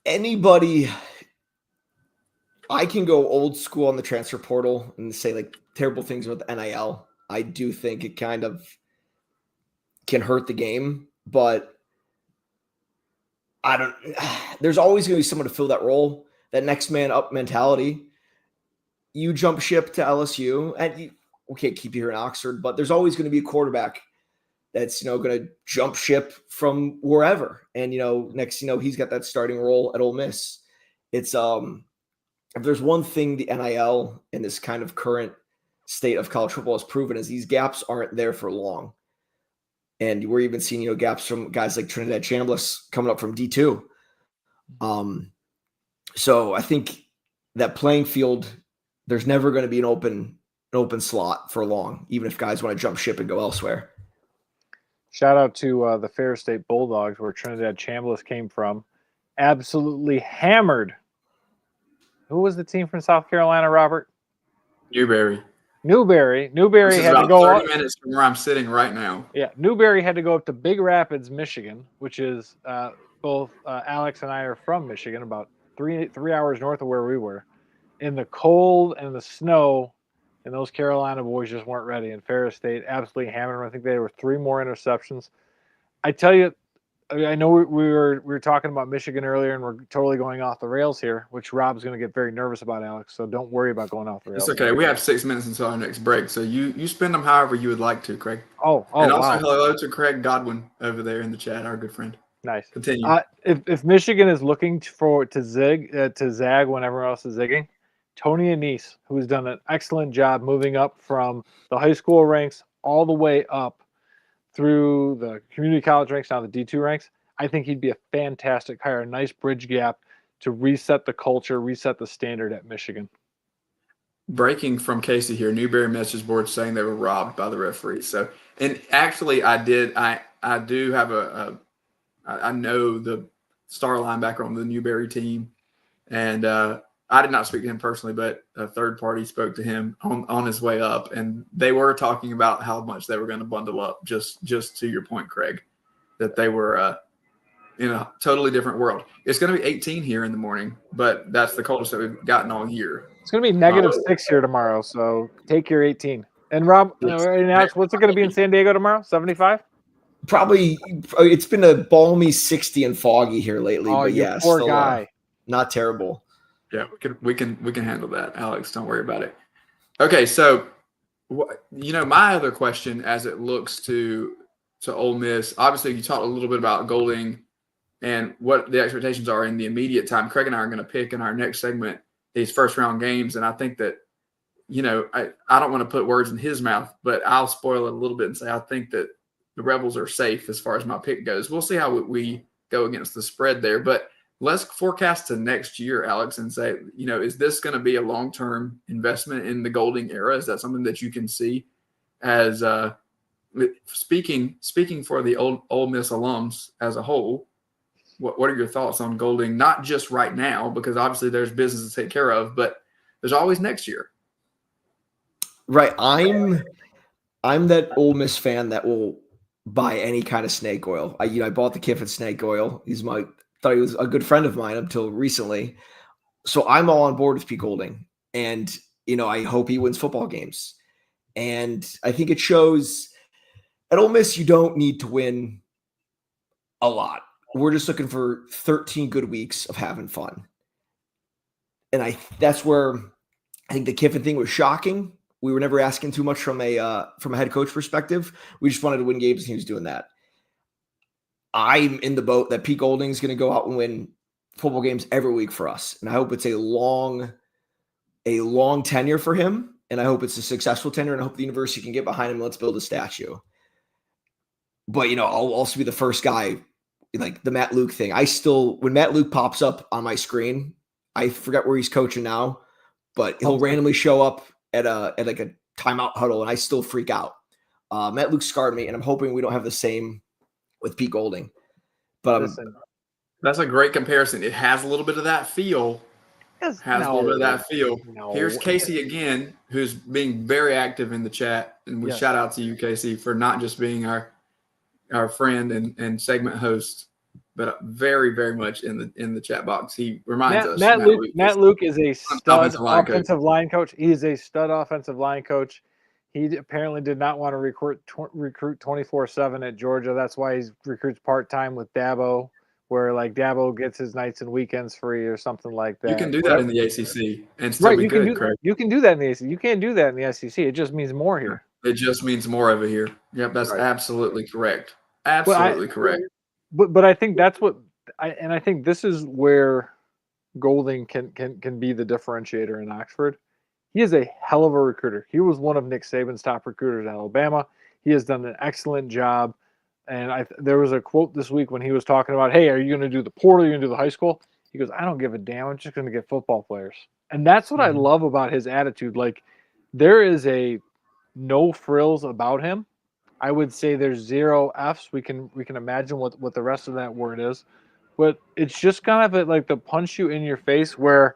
Anybody, I can go old school on the transfer portal and say like terrible things with NIL. I do think it kind of can hurt the game, but there's always going to be someone to fill that role, that next man up mentality. You jump ship to LSU, and we can't keep you here in Oxford, but there's always going to be a quarterback that's, going to jump ship from wherever. And, next, he's got that starting role at Ole Miss. It's, if there's one thing the NIL in this kind of current state of college football has proven is these gaps aren't there for long. And we're even seeing, gaps from guys like Trinidad Chambliss coming up from D2. So I think that playing field, there's never going to be an open slot for long, even if guys want to jump ship and go elsewhere. Shout out to the Fair State Bulldogs, where Trinidad Chambliss came from. Absolutely hammered. Who was the team from South Carolina, Robert? Newberry had to go 30 minutes from where I'm sitting right now. Yeah, Newberry had to go up to Big Rapids, Michigan, which is both Alex and I are from Michigan, about three hours north of where we were. In the cold and the snow, and those Carolina boys just weren't ready. And Ferris State absolutely hammered them. I think there were 3 more interceptions. I tell you, I know we were talking about Michigan earlier, and we're totally going off the rails here, which Rob's going to get very nervous about, Alex. So don't worry about going off the rails. It's okay. We have 6 minutes until our next break, so you spend them however you would like to, Craig. Oh, and also wow. Hello to Craig Godwin over there in the chat, our good friend. Nice. Continue. If Michigan is looking to zag when everyone else is zigging, Tony Anise, who's done an excellent job moving up from the high school ranks all the way up through the community college ranks, now the D2 ranks, I think he'd be a fantastic hire, a nice bridge gap to reset the culture, reset the standard at Michigan. Breaking from Casey here, Newberry message board saying they were robbed by the referee. So, and actually I do have I know the star linebacker on the Newberry team, and I did not speak to him personally, but a third party spoke to him on his way up, and they were talking about how much they were going to bundle up. Just to your point, Craig, that they were in a totally different world. It's going to be 18 here in the morning, but that's the coldest that we've gotten all year. It's going to be -6 here tomorrow, so take your 18. And Rob, and Alex, what's it going to be in San Diego tomorrow? 75? Probably, it's been a balmy 60 and foggy here lately. Oh, but you yeah, poor still, guy. not terrible. Yeah, we can handle that, Alex. Don't worry about it. Okay, so my other question as it looks to Ole Miss, obviously you talked a little bit about Golding and what the expectations are in the immediate time. Craig and I are going to pick in our next segment these first round games, and I think that I don't want to put words in his mouth, but I'll spoil it a little bit and say I think that the Rebels are safe as far as my pick goes. We'll see how we go against the spread there, but let's forecast to next year, Alex, and say, is this going to be a long-term investment in the Golding era? Is that something that you can see as speaking for the Ole Miss alums as a whole? What are your thoughts on Golding? Not just right now, because obviously there's business to take care of, but there's always next year. Right. I'm that Ole Miss fan that will buy any kind of snake oil. I bought the Kiffin snake oil. Thought he was a good friend of mine until recently. So I'm all on board with Pete Golding. And, I hope he wins football games. And I think it shows at Ole Miss, you don't need to win a lot. We're just looking for 13 good weeks of having fun. And that's where I think the Kiffin thing was shocking. We were never asking too much from a head coach perspective. We just wanted to win games, and he was doing that. I'm in the boat that Pete Golding is going to go out and win football games every week for us. And I hope it's a long tenure for him. And I hope it's a successful tenure. And I hope the university can get behind him. And let's build a statue. But, I'll also be the first guy, like the Matt Luke thing. When Matt Luke pops up on my screen, I forget where he's coaching now, but he'll randomly show up at a timeout huddle, and I still freak out. Matt Luke scarred me, and I'm hoping we don't have the same with Pete Golding. But that's a great comparison. It has a little bit of that feel. No. Here's Casey again, who's being very active in the chat, and we shout out to you, Casey, for not just being our friend and segment host, but very, very much in the chat box. He reminds us. Matt Luke is a stud offensive line coach. He is a stud offensive line coach. He apparently did not want to recruit 24/7 at Georgia. That's why he recruits part-time with Dabo, where like Dabo gets his nights and weekends free or something like that. You can do that in the ACC and still be good, Craig. You can do that in the ACC. You can't do that in the SEC. It just means more here. It just means more over here. Yep, that's absolutely correct. Absolutely correct. But I think that's I think this is where Golding can be the differentiator in Oxford. He is a hell of a recruiter. He was one of Nick Saban's top recruiters at Alabama. He has done an excellent job. And there was a quote this week when he was talking about, hey, are you going to do the portal? Are you going to do the high school? He goes, I don't give a damn. I'm just going to get football players. And that's what I love about his attitude. Like, there is a no frills about him. I would say there's 0 F's. We can imagine what the rest of that word is. But it's just kind of like the punch you in your face where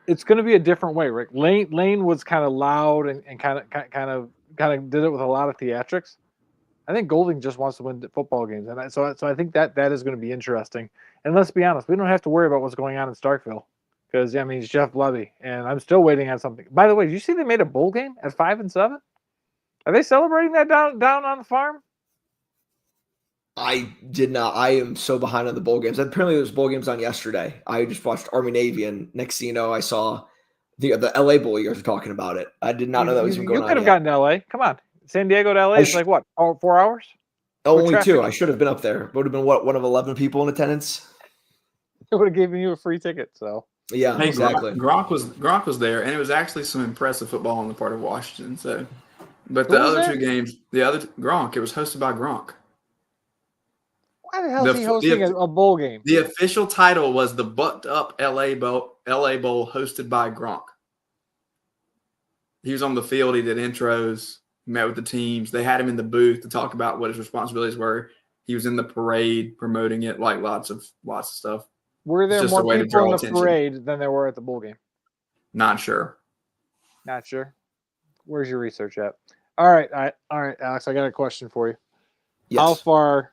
it's going to be a different way, Rick. Lane was kind of loud and kind of did it with a lot of theatrics. I think Golding just wants to win football games, and so I think that is going to be interesting. And let's be honest, we don't have to worry about what's going on in Starkville because it's Jeff Levy, and I'm still waiting on something. By the way, did you see they made a bowl game at 5-7? Are they celebrating that down on the farm? I did not. I am so behind on the bowl games. Apparently, there was bowl games on yesterday. I just watched Army Navy, and next thing you know, I saw the LA Bowl. You guys were talking about it. I did not know that was even going on. You could have gotten to LA. Come on, San Diego to LA is like what? 4 hours? Only 2. I should have been up there. It would have been one of 11 people in attendance. It would have given you a free ticket. So yeah, exactly. Gronk was there, and it was actually some impressive football on the part of Washington. So, but the other 2 games, Gronk, it was hosted by Gronk. Why the hell is he hosting a bowl game? The official title was the Bucked Up LA Bowl hosted by Gronk. He was on the field. He did intros, met with the teams. They had him in the booth to talk about what his responsibilities were. He was in the parade promoting it, like lots of stuff. Were there more people in the parade than there were at the bowl game? Not sure. Not sure. Where's your research at? All right, Alex. I got a question for you. Yes. How far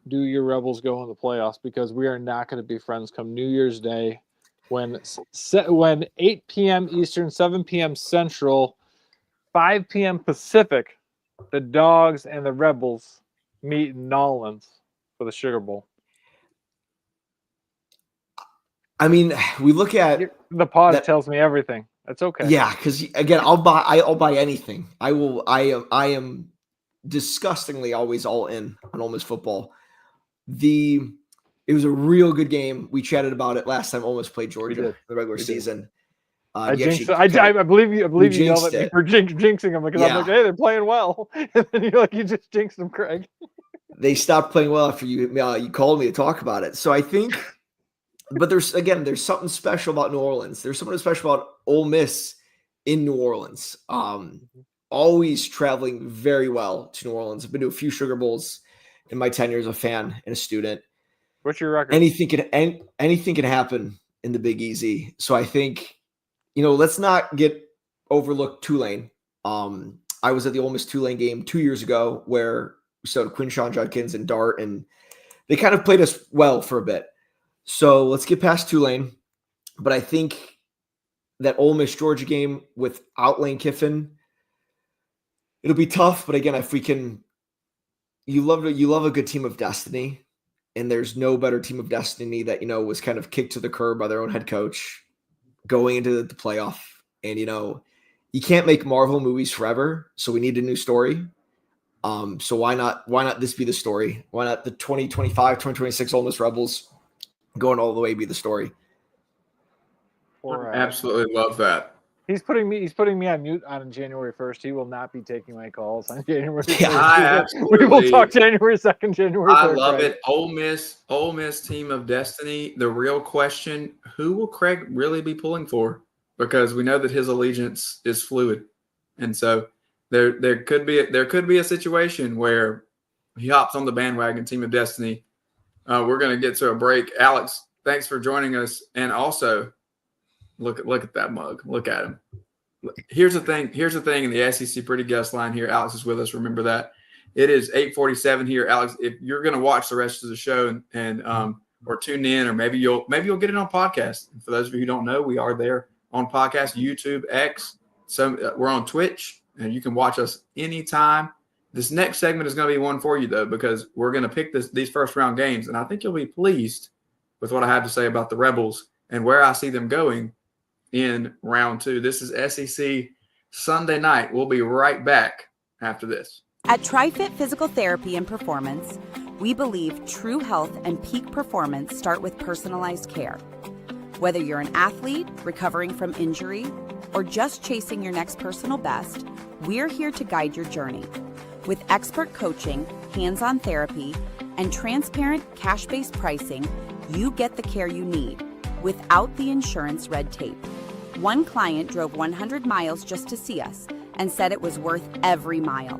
do your Rebels go in the playoffs? Because we are not going to be friends come New Year's Day when 8 p.m. Eastern, 7 p.m. Central, 5 p.m. Pacific, the Dogs and the Rebels meet in Nolans for the Sugar Bowl. I mean, we look at the pod tells me everything. That's okay. Yeah, because again, I'll buy anything. I am disgustingly always all in on Ole Miss football. It was a real good game. We chatted about it last time Ole Miss played Georgia in the regular season. I believe you yelled at me for jinxing them because I'm like, hey, they're playing well. And then you're like, you just jinxed them, Craig. They stopped playing well after you called me to talk about it. So I think, but there's something special about New Orleans. There's something special about Ole Miss in New Orleans. Always traveling very well to New Orleans. I've been to a few Sugar Bowls in my tenure as a fan and a student. What's your record? Anything can happen in the Big Easy. So I think, let's not get overlooked Tulane. I was at the Ole Miss Tulane game 2 years ago where we saw Quinshon Judkins and Dart, and they kind of played us well for a bit. So let's get past Tulane. But I think that Ole Miss Georgia game without Lane Kiffin, it'll be tough. But again, if we can, you love a good team of destiny. And there's no better team of destiny that, was kind of kicked to the curb by their own head coach going into the playoff. And, you can't make Marvel movies forever. So we need a new story. So why not this be the story? Why not the 2025, 2026 Ole Miss Rebels going all the way be the story? Absolutely love that. He's putting me on mute on January 1st. He will not be taking my calls on January 1st. Yeah, we will talk January 2nd, January 3rd. I love it. Ole Miss team of destiny. The real question, who will Craig really be pulling for? Because we know that his allegiance is fluid. And so there could be a situation where he hops on the bandwagon team of destiny. We're going to get to a break. Alex, thanks for joining us. And also, look at that mug. Look at him. Here's the thing in the SEC Pretty Guest line here. Alex is with us. Remember that. It is 8:47 here. Alex, if you're going to watch the rest of the show and or tune in, or maybe you'll get it on podcast. And for those of you who don't know, we are there on podcast, YouTube, X. So we're on Twitch, and you can watch us anytime. This next segment is going to be one for you, though, because we're going to pick these first round games, and I think you'll be pleased with what I have to say about the Rebels and where I see them going in round 2. This is SEC Sunday night. We'll be right back after this. At TriFit Physical Therapy and Performance, we believe true health and peak performance start with personalized care. Whether you're an athlete recovering from injury or just chasing your next personal best, we're here to guide your journey. With expert coaching, hands-on therapy, and transparent cash-based pricing, you get the care you need without the insurance red tape. One client drove 100 miles just to see us and said it was worth every mile.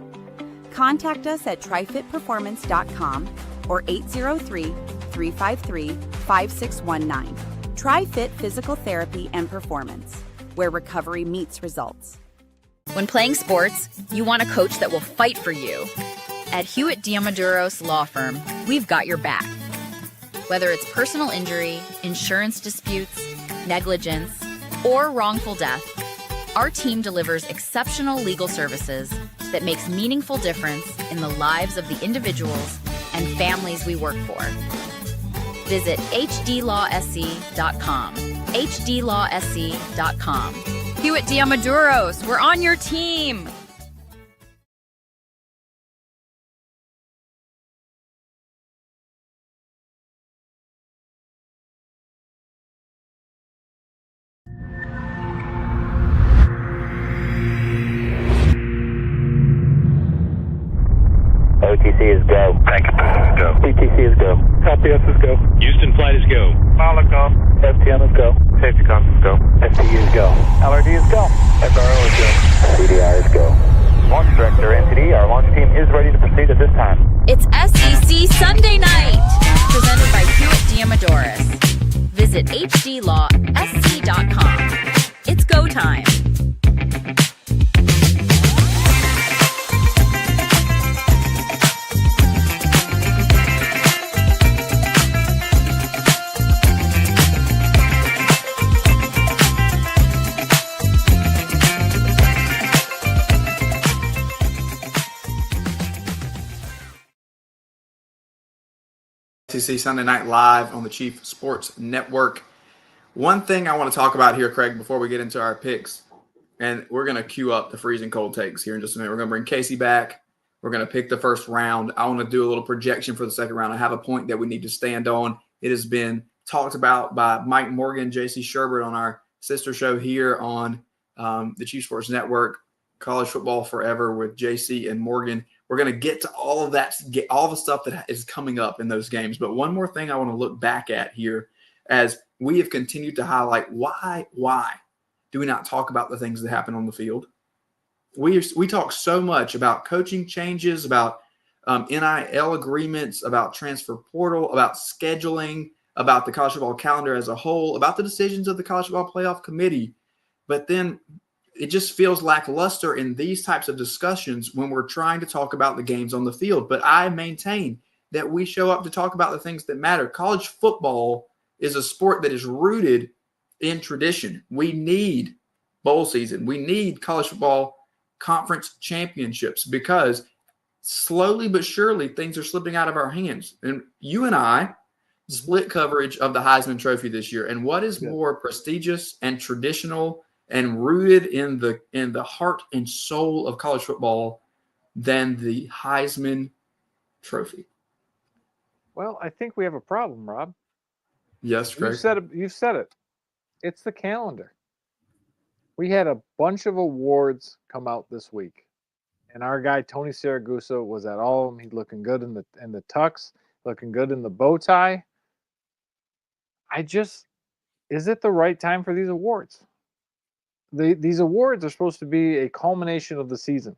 Contact us at trifitperformance.com or 803-353-5619. TriFit Physical Therapy and Performance, where recovery meets results. When playing sports, you want a coach that will fight for you. At Hewitt Diamaduros Law Firm, we've got your back. Whether it's personal injury, insurance disputes, negligence, or wrongful death, our team delivers exceptional legal services that makes meaningful difference in the lives of the individuals and families we work for. Visit hdlawsc.com. hdlawsc.com. Hewitt Diamaduros, we're on your team. OTC is go. Thank you, go. PTC is go. LPS is go. Houston flight is go. Pilot go. FTM is go. Safety comms is go. STU is go. LRD is go. SRO is go. CDR is go. Launch director, NTD, our launch team is ready to proceed at this time. It's SEC Sunday night, presented by Hewitt Diamaduros. Visit hdlawsc.com. It's go time. SEC Sunday Night Live on the Chief Sports Network. One thing I want to talk about here, Craig, before we get into our picks, and we're going to queue up the freezing cold takes here in just a minute. We're going to bring Casey back. We're going to pick the first round. I want to do a little projection for the second round. I have a point that we need to stand on. It has been talked about by Mike Morgan, JC Sherbert on our sister show here on the Chief Sports Network, College Football Forever with JC and Morgan. We're going to get to all of that, get all the stuff that is coming up in those games. But one more thing I want to look back at here as we have continued to highlight why do we not talk about the things that happen on the field? We talk so much about coaching changes, about NIL agreements, about transfer portal, about scheduling, about the college football calendar as a whole, about the decisions of the college football playoff committee. But then it just feels lackluster in these types of discussions when we're trying to talk about the games on the field. But I maintain that we show up to talk about the things that matter. College football is a sport that is rooted in tradition. We need bowl season. We need college football conference championships because slowly but surely things are slipping out of our hands. And you and I split coverage of the Heisman Trophy this year. And what is more prestigious and traditional and rooted in the heart and soul of college football than the Heisman Trophy? Well, I think we have a problem, Rob. Yes, Craig. You've said it. It's the calendar. We had a bunch of awards come out this week, and our guy Tony Saragusa was at all of them. He's looking good in the tux, looking good in the bow tie. Is it the right time for these awards? These awards are supposed to be a culmination of the season.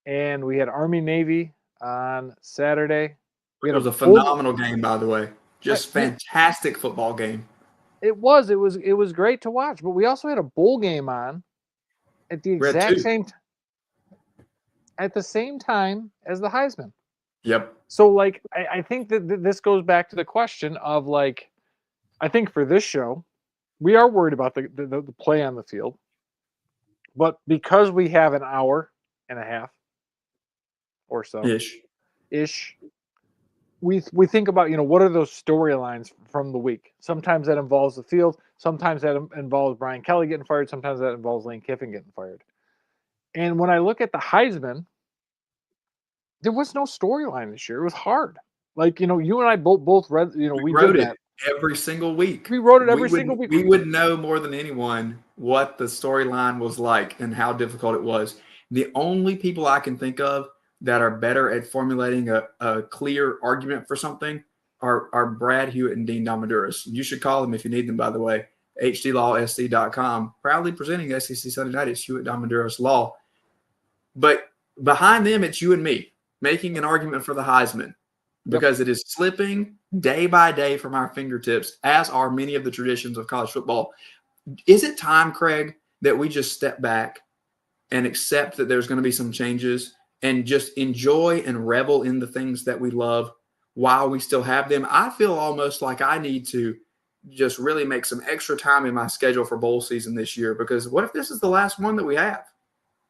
And we had Army-Navy on Saturday. It was a phenomenal game, by the way. Just fantastic football game. It was great to watch, but we also had a bowl game on at the same time as the Heisman. Yep. So, I think that this goes back to the question of, I think for this show, we are worried about the play on the field. But because we have an hour and a half or so, ish, we think about, what are those storylines from the week? Sometimes that involves the field. Sometimes that involves Brian Kelly getting fired. Sometimes that involves Lane Kiffin getting fired. And when I look at the Heisman, there was no storyline this year. It was hard. You and I both read, we wrote did it that every single week. We wrote it every single week. We would know more than anyone what the storyline was like and how difficult it was. The only people I can think of that are better at formulating a clear argument for something are Brad Hewitt and Dean Domaduras. You should call them if you need them, by the way. HDLawSC.com, proudly presenting SEC Sunday Night. It's Hewitt Domaduras Law. But behind them, it's you and me making an argument for the Heisman because it is slipping day by day from our fingertips, as are many of the traditions of college football. Is it time, Craig, that we just step back and accept that there's going to be some changes and just enjoy and revel in the things that we love while we still have them? I feel almost like I need to just really make some extra time in my schedule for bowl season this year, because what if this is the last one that we have?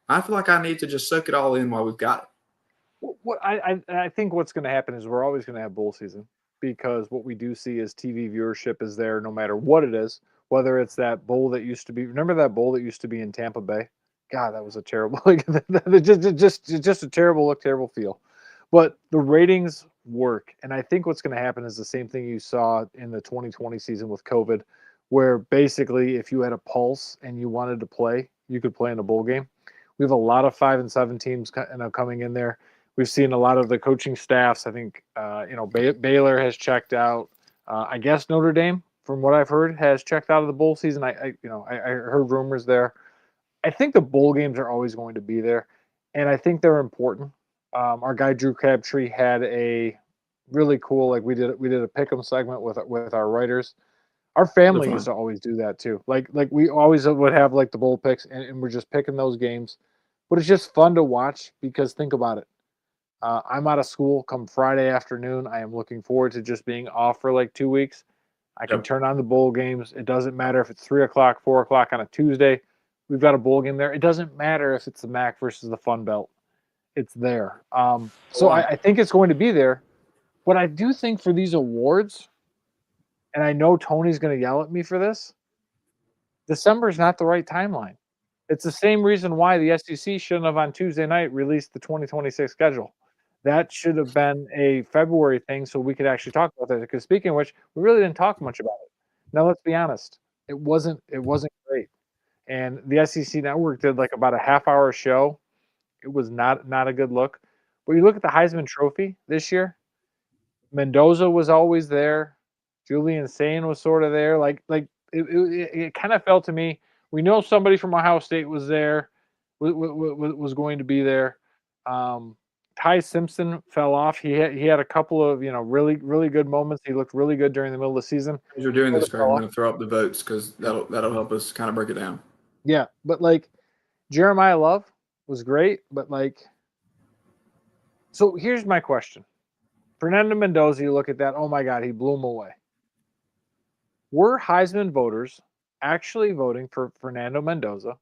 I feel like I need to just soak it all in while we've got it. What I think what's going to happen is we're always going to have bowl season, because what we do see is TV viewership is there no matter what it is, whether it's that bowl that used to be, remember that bowl that used to be in Tampa Bay? God, that was a terrible, just a terrible look, terrible feel. But the ratings work. And I think what's going to happen is the same thing you saw in the 2020 season with COVID, where basically if you had a pulse and you wanted to play, you could play in a bowl game. We have a lot of 5 and 7 teams coming in there. We've seen a lot of the coaching staffs. I think, Baylor has checked out. I guess Notre Dame, from what I've heard, has checked out of the bowl season. I heard rumors there. I think the bowl games are always going to be there, and I think they're important. Our guy Drew Crabtree had a really cool, we did a pick'em segment with our writers. Our family used to always do that too. Like we always would have the bowl picks, and we're just picking those games. But it's just fun to watch because think about it. I'm out of school come Friday afternoon. I am looking forward to just being off for 2 weeks. I can turn on the bowl games. It doesn't matter if it's 3 o'clock, 4 o'clock on a Tuesday. We've got a bowl game there. It doesn't matter if it's the MAC versus the Fun Belt. It's there. So I think it's going to be there. But I do think for these awards, and I know Tony's going to yell at me for this, December is not the right timeline. It's the same reason why the SEC shouldn't have on Tuesday night released the 2026 schedule. That should have been a February thing so we could actually talk about that. Because speaking of which, we really didn't talk much about it. Now let's be honest, it wasn't great. And the SEC network did like about a half-hour show. It was not a good look. But you look at the Heisman Trophy this year, Mendoza was always there. Julian Sayin was sort of there. It kind of felt to me, we know somebody from Ohio State was there, was going to be there. Ty Simpson fell off. He had a couple of really good moments. He looked really good during the middle of the season. As you're doing this, Craig, I'm going to throw up the votes because that'll help us kind of break it down. Yeah, but like Jeremiah Love was great, but like, so here's my question. Fernando Mendoza, you look at that, oh my God, he blew him away. Were Heisman voters actually voting for Fernando Mendoza,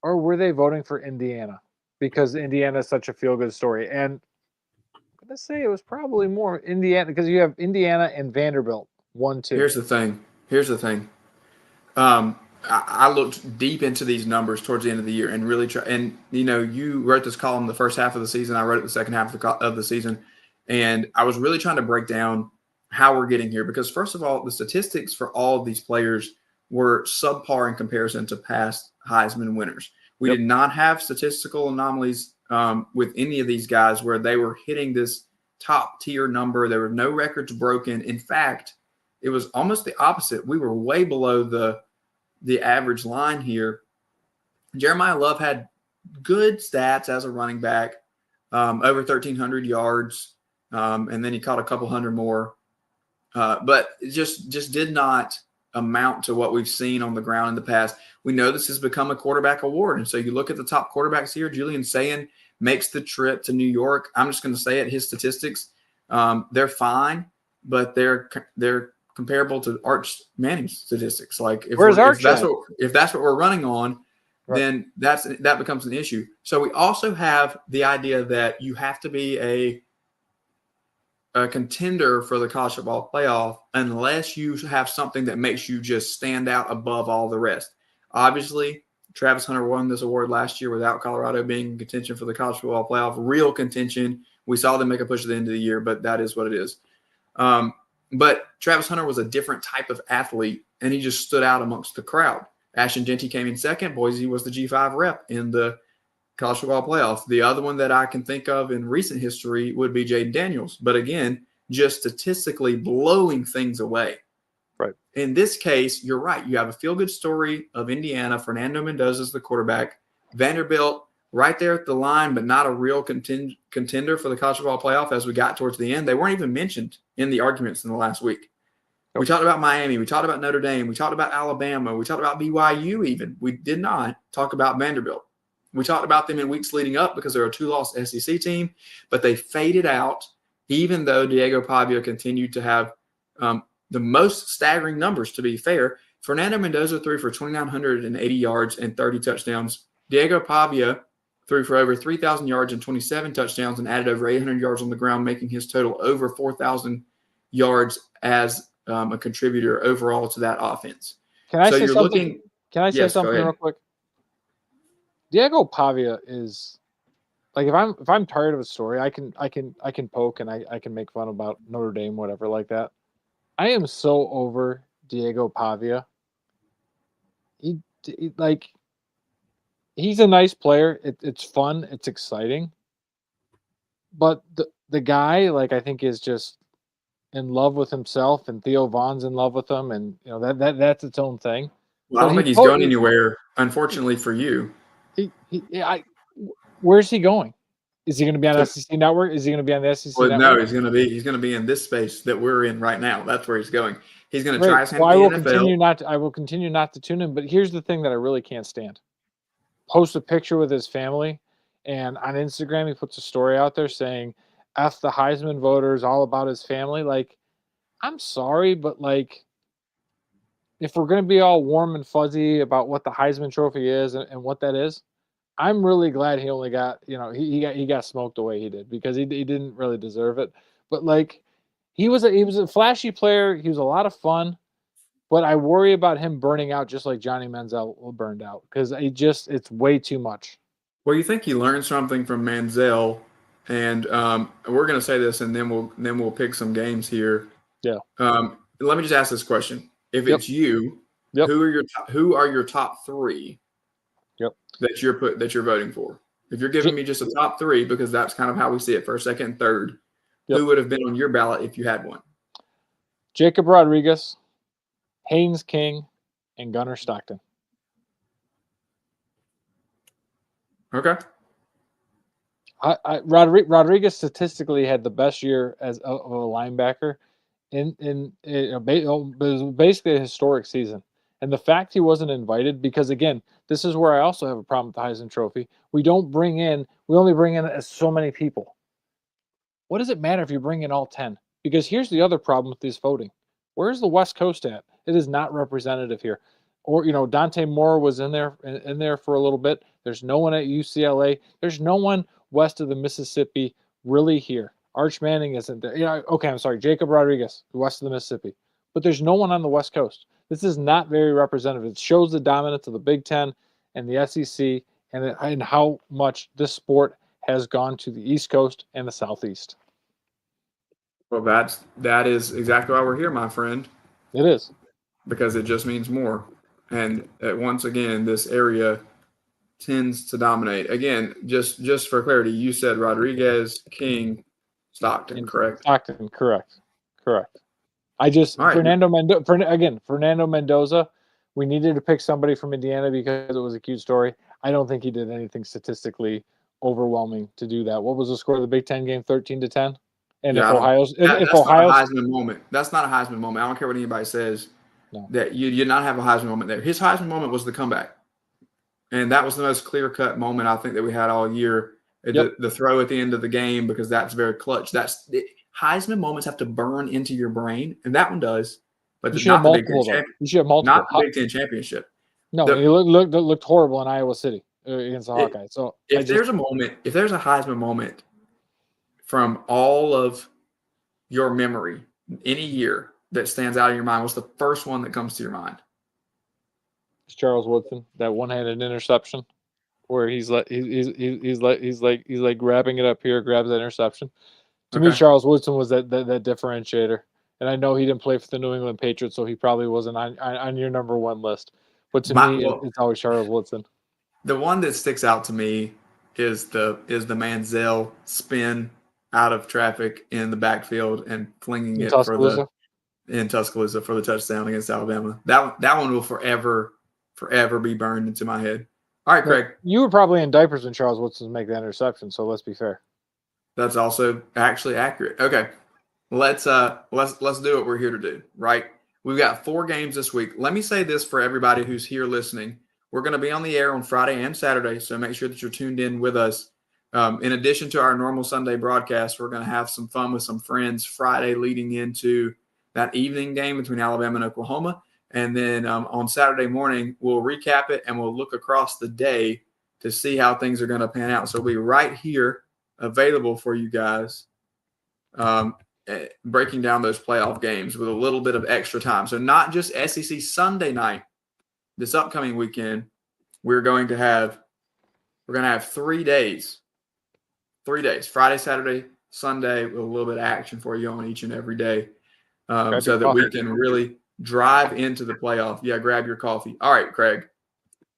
or were they voting for Indiana? Because Indiana is such a feel-good story. And I'm going to say it was probably more Indiana, because you have Indiana and Vanderbilt, 1-2. Here's the thing. I looked deep into these numbers towards the end of the year and really try. And you wrote this column the first half of the season. I wrote it the second half of the season, and I was really trying to break down how we're getting here. Because first of all, the statistics for all of these players were subpar in comparison to past Heisman winners. We did not have statistical anomalies with any of these guys where they were hitting this top tier number. There were no records broken. In fact, it was almost the opposite. We were way below the average line here. Jeremiah Love had good stats as a running back, over 1,300 yards, and then he caught a couple hundred more. But it just did not amount to what we've seen on the ground in the past. We know this has become a quarterback award. And so you look at the top quarterbacks here, Julian Sayin makes the trip to New York. I'm just going to say it, his statistics, they're fine, but they're comparable to Arch Manning's statistics. Like if that's what we're running on, right, then that becomes an issue. So we also have the idea that you have to be a contender for the college football playoff unless you have something that makes you just stand out above all the rest. Obviously, Travis Hunter won this award last year without Colorado being in contention for the college football playoff, real contention. We saw them make a push at the end of the year, but that is what it is. But Travis Hunter was a different type of athlete, and he just stood out amongst the crowd. Ashton Jeanty came in second. Boise was the G5 rep in the college football playoff. The other one that I can think of in recent history would be Jaden Daniels. But again, just statistically blowing things away. Right. In this case, you're right. You have a feel-good story of Indiana. Fernando Mendoza is the quarterback. Vanderbilt right there at the line, but not a real contender for the college football playoff as we got towards the end. They weren't even mentioned in the arguments in the last week. Nope. We talked about Miami. We talked about Notre Dame. We talked about Alabama. We talked about BYU even. We did not talk about Vanderbilt. We talked about them in weeks leading up because they're a 2-loss SEC team, but they faded out even though Diego Pavia continued to have the most staggering numbers, to be fair. Fernando Mendoza threw for 2,980 yards and 30 touchdowns. Diego Pavia threw for over 3,000 yards and 27 touchdowns and added over 800 yards on the ground, making his total over 4,000 yards as a contributor overall to that offense. Can I say something real quick? Diego Pavia is like, if I'm tired of a story, I can poke and I can make fun about Notre Dame, whatever like that. I am so over Diego Pavia. He's a nice player. It's fun. It's exciting. But the guy, like, I think is just in love with himself, and Theo Vaughn's in love with him, and that's its own thing. Well, I don't think he's going anywhere, unfortunately for you. Where's he going? Is he going to be on SEC Network? Is he going to be on the SEC Network? No, he's going to be in this space that we're in right now. That's where he's going. He's going to try his hand at the NFL. I will continue not to tune him. But here's the thing that I really can't stand: post a picture with his family, and on Instagram he puts a story out there saying, "F the Heisman voters, all about his family." Like, I'm sorry, but like, if we're going to be all warm and fuzzy about what the Heisman Trophy is and what that is, I'm really glad he only got, he got smoked the way he did, because he didn't really deserve it. But like, He was a flashy player. He was a lot of fun, but I worry about him burning out just like Johnny Manziel burned out because it's way too much. Well, you think he learned something from Manziel, and we're going to say this, and then we'll pick some games here. Yeah. Let me just ask this question: if Yep. it's you, Yep. who are your top three? Yep. That you're voting for. If you're giving me just a top three, because that's kind of how we see it, first, second, and third, Yep. who would have been on your ballot if you had one? Jacob Rodriguez, Haynes King, and Gunnar Stockton. Okay. Rodriguez statistically had the best year as of a linebacker basically a historic season. And the fact he wasn't invited, because again, this is where I also have a problem with the Heisman Trophy. We only bring in so many people. What does it matter if you bring in all 10? Because here's the other problem with this voting. Where's the West Coast at? It is not representative here. Or, Dante Moore was in there for a little bit. There's no one at UCLA. There's no one west of the Mississippi really here. Arch Manning isn't there. Okay, I'm sorry. Jacob Rodriguez, west of the Mississippi. But there's no one on the West Coast. This is not very representative. It shows the dominance of the Big Ten and the SEC and how much this sport has gone to the East Coast and the Southeast. Well, that is exactly why we're here, my friend. It is. Because it just means more. And once again, this area tends to dominate. Again, just for clarity, you said Rodriguez, King, Stockton, correct? Stockton, correct. I just right. Fernando Mendoza. We needed to pick somebody from Indiana because it was a cute story. I don't think he did anything statistically overwhelming to do that. What was the score of the Big Ten game? 13-10. And Yeah, if that's Ohio's not a Heisman moment. That's not a Heisman moment. I don't care what anybody says. No. That you did not have a Heisman moment there. His Heisman moment was the comeback, and that was the most clear-cut moment I think that we had all year. Yep. The throw at the end of the game, because that's very clutch. Heisman moments have to burn into your brain, and that one does. But you should have multiple. Not the Big Ten championship. No, he looked horrible in Iowa City against the Hawkeyes. So if there's a Heisman moment from all of your memory, any year that stands out in your mind, what's the first one that comes to your mind? It's Charles Woodson, that one-handed interception, where he's like grabbing it up here, grabs that interception. To me, Charles Woodson was that differentiator. And I know he didn't play for the New England Patriots, so he probably wasn't on your number one list. But to me, it's always Charles Woodson. The one that sticks out to me is the Manziel spin out of traffic in the backfield and flinging it in Tuscaloosa for the touchdown against Alabama. That one will forever be burned into my head. All right, Craig. You were probably in diapers when Charles Woodson make that interception, so let's be fair. That's also actually accurate. Okay. Let's do what we're here to do, right? We've got 4 games this week. Let me say this for everybody who's here listening. We're going to be on the air on Friday and Saturday, so make sure that you're tuned in with us. In addition to our normal Sunday broadcast, we're going to have some fun with some friends Friday leading into that evening game between Alabama and Oklahoma. And then on Saturday morning, we'll recap it and we'll look across the day to see how things are going to pan out. So we'll be right here available for you guys, breaking down those playoff games with a little bit of extra time. So not just SEC Sunday night, this upcoming weekend, we're going to have 3 days. 3 days, Friday, Saturday, Sunday, with a little bit of action for you on each and every day, so that we can really drive into the playoff. Yeah, grab your coffee. All right, Craig,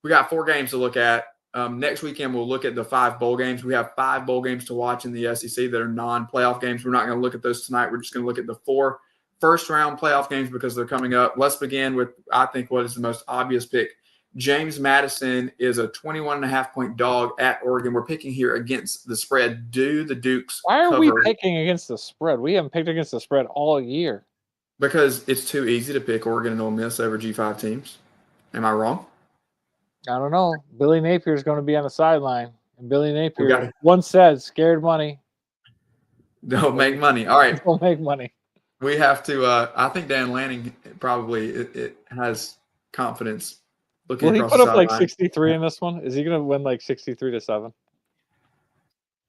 we got 4 games to look at. Next weekend, we'll look at the 5 bowl games. We have 5 bowl games to watch in the SEC that are non-playoff games. We're not going to look at those tonight. We're just going to look at the 4 first-round playoff games because they're coming up. Let's begin with, I think, what is the most obvious pick. James Madison is a 21.5-point dog at Oregon. We're picking here against the spread. Do the Dukes Why are cover? we picking against the spread? We haven't picked against the spread all year. Because it's too easy to pick Oregon and Ole Miss over G5 teams. Am I wrong? I don't know. Billy Napier is going to be on the sideline. And Billy Napier once said, scared money. Don't make money. All right. Don't make money. We have to I think Dan Lanning probably it has confidence. Will he put up like 63 in this one? Is he going to win like 63-7?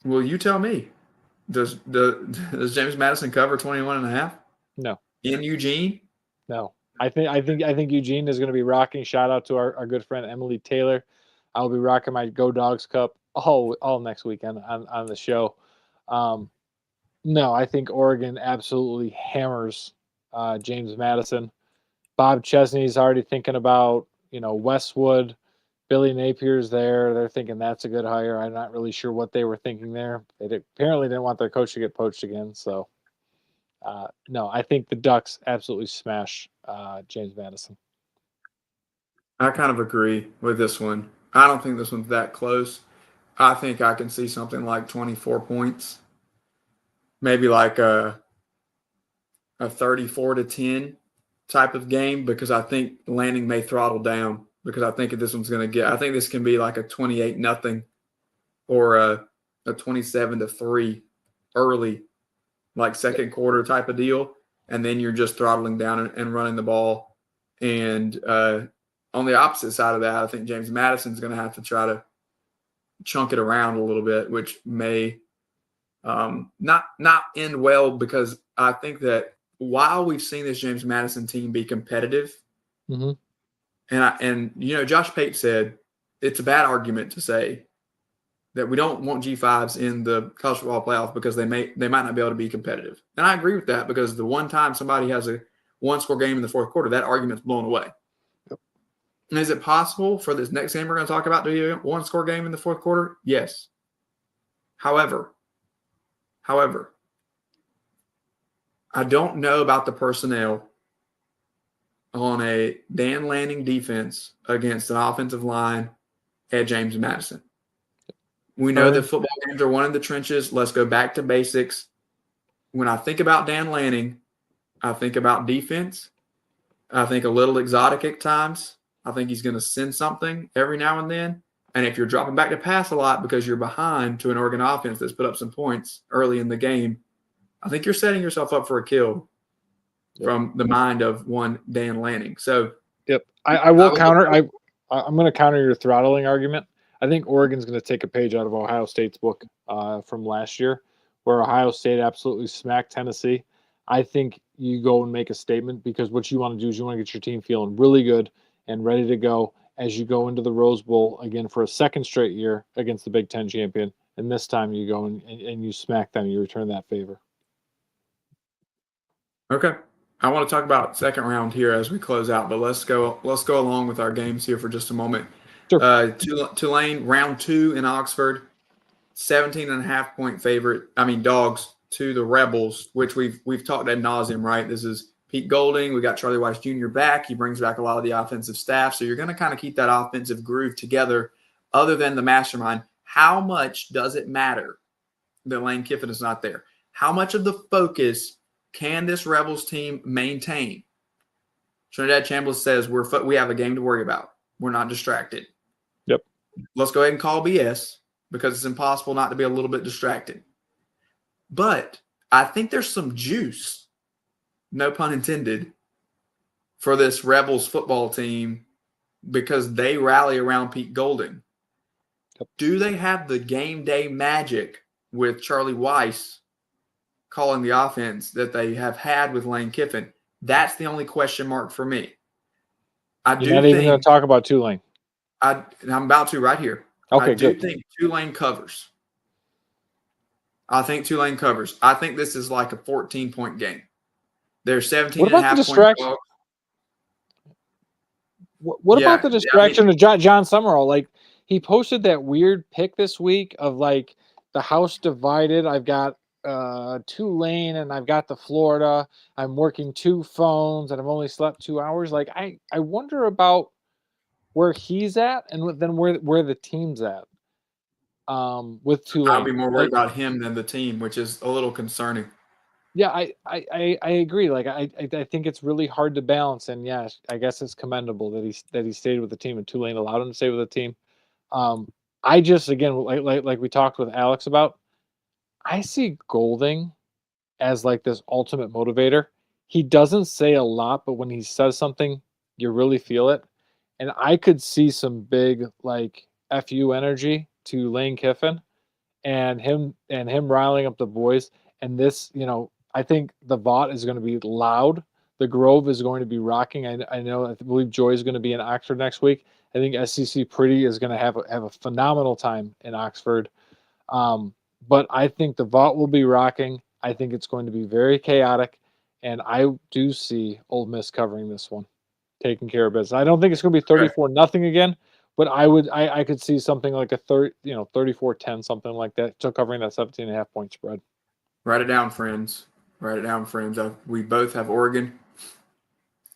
Well, you tell me. Does James Madison cover 21.5 No, in Eugene? no. I think Eugene is going to be rocking. Shout out to our good friend Emily Taylor. I'll be rocking my Go Dogs Cup all next weekend on the show. No, I think Oregon absolutely hammers James Madison. Bob Chesney's already thinking about, Westwood. Billy Napier's there. They're thinking that's a good hire. I'm not really sure what they were thinking there. Apparently didn't want their coach to get poached again. So, no, I think the Ducks absolutely smash James Madison. I kind of agree with this one. I don't think this one's that close. I think I can see something like 24 points, maybe like a 34-10 type of game, because I think Lanning may throttle down, because I think this one's going to I think this can be like a 28-0 or a 27-3 early, like second quarter type of deal. And then you're just throttling down and running the ball. And on the opposite side of that, I think James Madison's going to have to try to chunk it around a little bit, which may not end well, because I think that while we've seen this James Madison team be competitive, mm-hmm. and Josh Pate said it's a bad argument to say that we don't want G5s in the college football playoff because they might not be able to be competitive. And I agree with that, because the one time somebody has a one-score game in the fourth quarter, that argument's blown away. Yep. And is it possible for this next game we're going to talk about to be a one-score game in the fourth quarter? Yes. However, I don't know about the personnel on a Dan Lanning defense against an offensive line at James Madison. We know that football games are won in the trenches. Let's go back to basics. When I think about Dan Lanning, I think about defense. I think a little exotic at times. I think he's going to send something every now and then. And if you're dropping back to pass a lot because you're behind to an Oregon offense that's put up some points early in the game, I think you're setting yourself up for a kill from the mind of one Dan Lanning. So, yep, I will counter. I'm going to counter your throttling argument. I think Oregon's going to take a page out of Ohio State's book from last year, where Ohio State absolutely smacked Tennessee. I think you go and make a statement, because what you want to do is you want to get your team feeling really good and ready to go as you go into the Rose Bowl again for a second straight year against the Big Ten champion. And this time you go and you smack them, you return that favor. Okay. I want to talk about second round here as we close out, but let's go along with our games here for just a moment. Sure. Tulane, round 2 in Oxford, 17.5-point favorite. Dogs to the Rebels, which we've talked ad nauseum, right? This is Pete Golding. We got Charlie Weiss Jr. back. He brings back a lot of the offensive staff. So you're going to kind of keep that offensive groove together, other than the mastermind. How much does it matter that Lane Kiffin is not there? How much of the focus can this Rebels team maintain? Trinidad Chambliss says we have a game to worry about. We're not distracted. Yep. Let's go ahead and call BS, because it's impossible not to be a little bit distracted. But I think there's some juice, no pun intended, for this Rebels football team, because they rally around Pete Golding. Yep. Do they have the game day magic with Charlie Weiss calling the offense that they have had with Lane Kiffin? That's the only question mark for me. You're not even going to talk about Tulane. I'm about to right here. Okay, I do good. think Tulane covers. I think Tulane covers. I think this is like a 14-point game. They're 17 What and a about half the distraction? point dogs. What about the distraction of John Summerall? Like, he posted that weird pic this week of like the house divided. I've got Tulane and I've got the Florida. I'm working 2 phones and I've only slept 2 hours. Like, I wonder about where he's at and then where the team's at. With Tulane, I'll be more worried about him than the team, which is a little concerning. Yeah, I agree. Like, I think it's really hard to balance, and yeah, I guess it's commendable that he stayed with the team and Tulane allowed him to stay with the team. I just, again, like we talked with Alex about, I see Golding as like this ultimate motivator. He doesn't say a lot, but when he says something, you really feel it. And I could see some big like FU energy to Lane Kiffin and him riling up the boys. And this, I think the Vaught is going to be loud. The Grove is going to be rocking. I believe Joy is going to be in Oxford next week. I think SCC Pretty is going to have a phenomenal time in Oxford. But I think the Vaught will be rocking. I think it's going to be very chaotic, and I do see Ole Miss covering this one, taking care of business. I don't think it's going to be 34-0 again, but I could see something like a 34-10, something like that, still covering that 17.5 point spread. Write it down, friends. Write it down, friends. We both have Oregon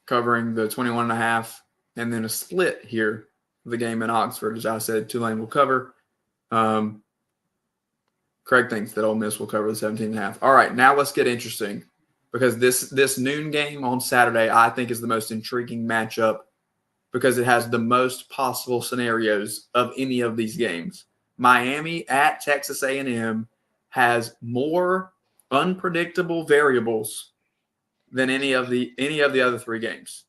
covering the 21.5, and then a split here. The game in Oxford, as I said, Tulane will cover. Craig thinks that Ole Miss will cover the 17.5. All right, now let's get interesting, because this noon game on Saturday I think is the most intriguing matchup because it has the most possible scenarios of any of these games. Miami at Texas A&M has more unpredictable variables than any of the other three games.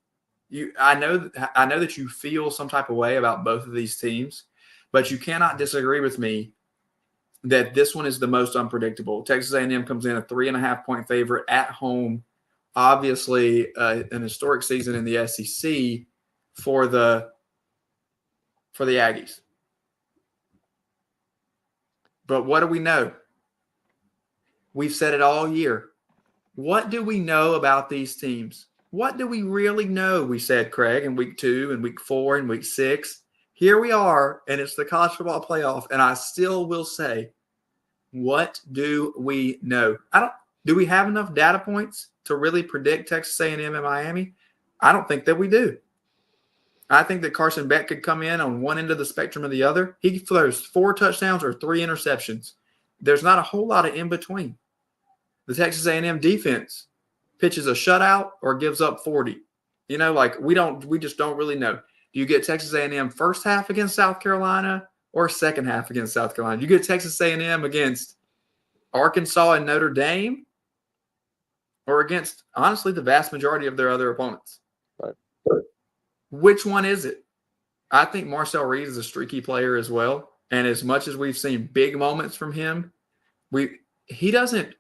I know that you feel some type of way about both of these teams, but you cannot disagree with me that this one is the most unpredictable. Texas A&M comes in a 3.5 point favorite at home. Obviously, an historic season in the SEC for the Aggies. But what do we know? We've said it all year. What do we know about these teams? What do we really know? We said, Craig, in week 2 and week 4 and week 6. Here we are, and it's the college football playoff, and I still will say, what do we know? Do we have enough data points to really predict Texas A&M and Miami? I don't think that we do. I think that Carson Beck could come in on one end of the spectrum or the other. He throws 4 touchdowns or 3 interceptions. There's not a whole lot of in between. The Texas A&M defense pitches a shutout or gives up 40. We just don't really know. Do you get Texas A&M first half against South Carolina or second half against South Carolina? Do you get Texas A&M against Arkansas and Notre Dame or against, honestly, the vast majority of their other opponents? Right. Which one is it? I think Marcel Reed is a streaky player as well. And as much as we've seen big moments from him, he doesn't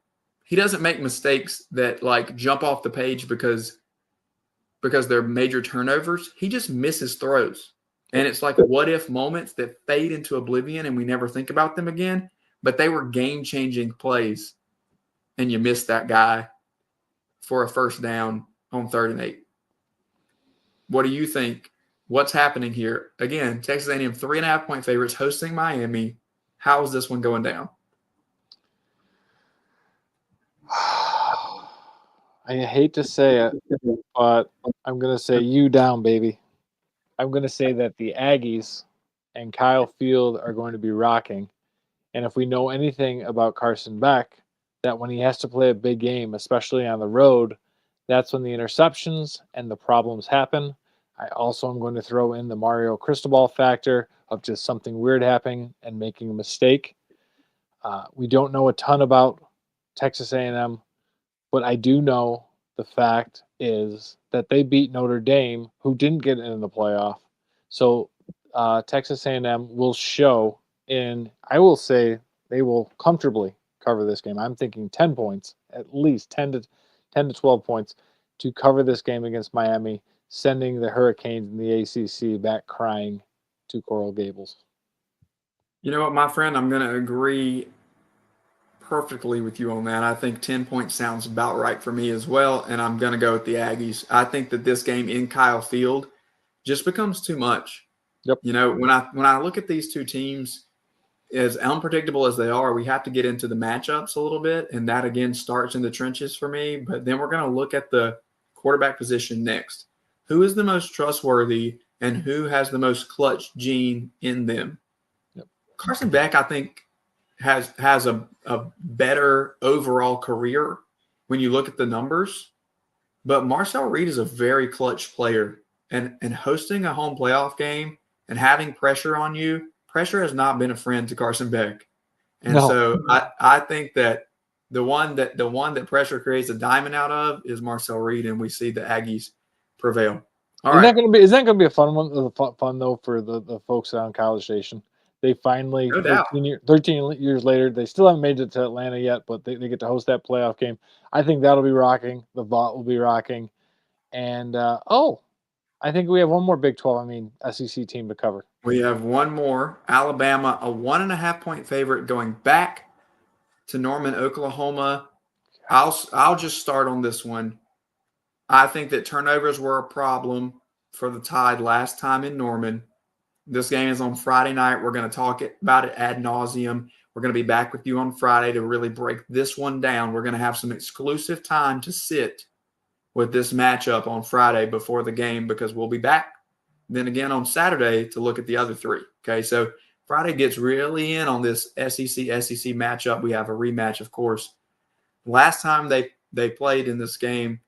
make mistakes that jump off the page because they're major turnovers. He just misses throws. And it's like what if moments that fade into oblivion and we never think about them again, but they were game-changing plays. And you missed that guy for a first down on 3rd and 8. What do you think? What's happening here? Again, Texas A&M 3.5 point favorites hosting Miami. How is this one going down? I hate to say it, but I'm going to say you down, baby. I'm going to say that the Aggies and Kyle Field are going to be rocking. And if we know anything about Carson Beck, that when he has to play a big game, especially on the road, that's when the interceptions and the problems happen. I also am going to throw in the Mario Cristobal factor of just something weird happening and making a mistake. We don't know a ton about Texas A&M, but I do know the fact is that they beat Notre Dame, who didn't get in the playoff. So Texas A&M will show I will say they will comfortably cover this game. I'm thinking 10 points, at least 10 to 12 points to cover this game against Miami, sending the Hurricanes in the ACC back crying to Coral Gables. You know what, my friend? I'm going to agree perfectly with you on that. I think 10 points sounds about right for me as well, and I'm going to go with the Aggies. I think that this game in Kyle Field just becomes too much. Yep. When I look at these two teams, as unpredictable as they are, we have to get into the matchups a little bit, and that, again, starts in the trenches for me. But then we're going to look at the quarterback position next. Who is the most trustworthy and who has the most clutch gene in them? Yep. Carson Beck, I think, has a better overall career when you look at the numbers. But Marcel Reed is a very clutch player. And hosting a home playoff game and having pressure on you, pressure has not been a friend to Carson Beck. And so I think that the one that pressure creates a diamond out of is Marcel Reed, and we see the Aggies prevail. All right. Is that going to be a fun one? Fun though for the folks on College Station. They finally, No doubt. 13 years later, they still haven't made it to Atlanta yet, but they get to host that playoff game. I think that'll be rocking. The Vaught will be rocking. And, I think we have one more SEC team to cover. We have one more. Alabama, a 1.5-point favorite going back to Norman, Oklahoma. I'll just start on this one. I think that turnovers were a problem for the Tide last time in Norman. This game is on Friday night. We're going to talk about it ad nauseum. We're going to be back with you on Friday to really break this one down. We're going to have some exclusive time to sit with this matchup on Friday before the game because we'll be back then again on Saturday to look at the other three. Okay, so Friday gets really in on this SEC matchup. We have a rematch, of course. Last time they played in this game,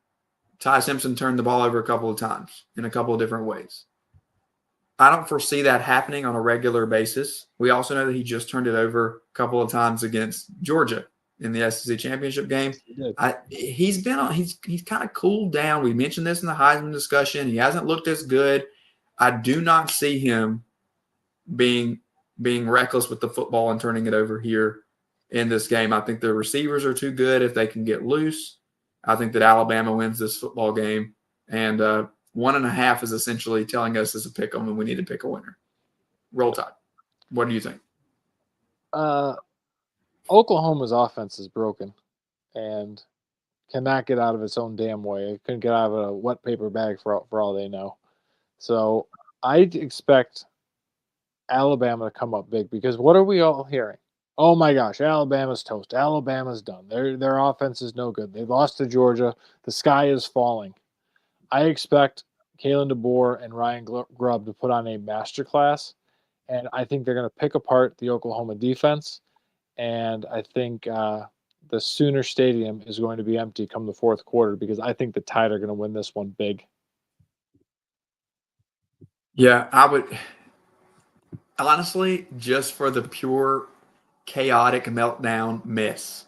Ty Simpson turned the ball over a couple of times in a couple of different ways. I don't foresee that happening on a regular basis. We also know that he just turned it over a couple of times against Georgia in the SEC championship game. He's kind of cooled down. We mentioned this in the Heisman discussion. He hasn't looked as good. I do not see him being reckless with the football and turning it over here in this game. I think the receivers are too good if they can get loose. I think that Alabama wins this football game, and 1.5 is essentially telling us as a pick 'em and we need to pick a winner. Roll Tide. What do you think? Oklahoma's offense is broken and cannot get out of its own damn way. It couldn't get out of a wet paper bag for all they know. So I expect Alabama to come up big because what are we all hearing? Oh my gosh, Alabama's toast. Alabama's done. Their offense is no good. They lost to Georgia. The sky is falling. I expect Kalen DeBoer and Ryan Grubb to put on a masterclass, and I think they're going to pick apart the Oklahoma defense, and I think the Sooner Stadium is going to be empty come the fourth quarter because I think the Tide are going to win this one big. Yeah, I would honestly, just for the pure chaotic meltdown mess,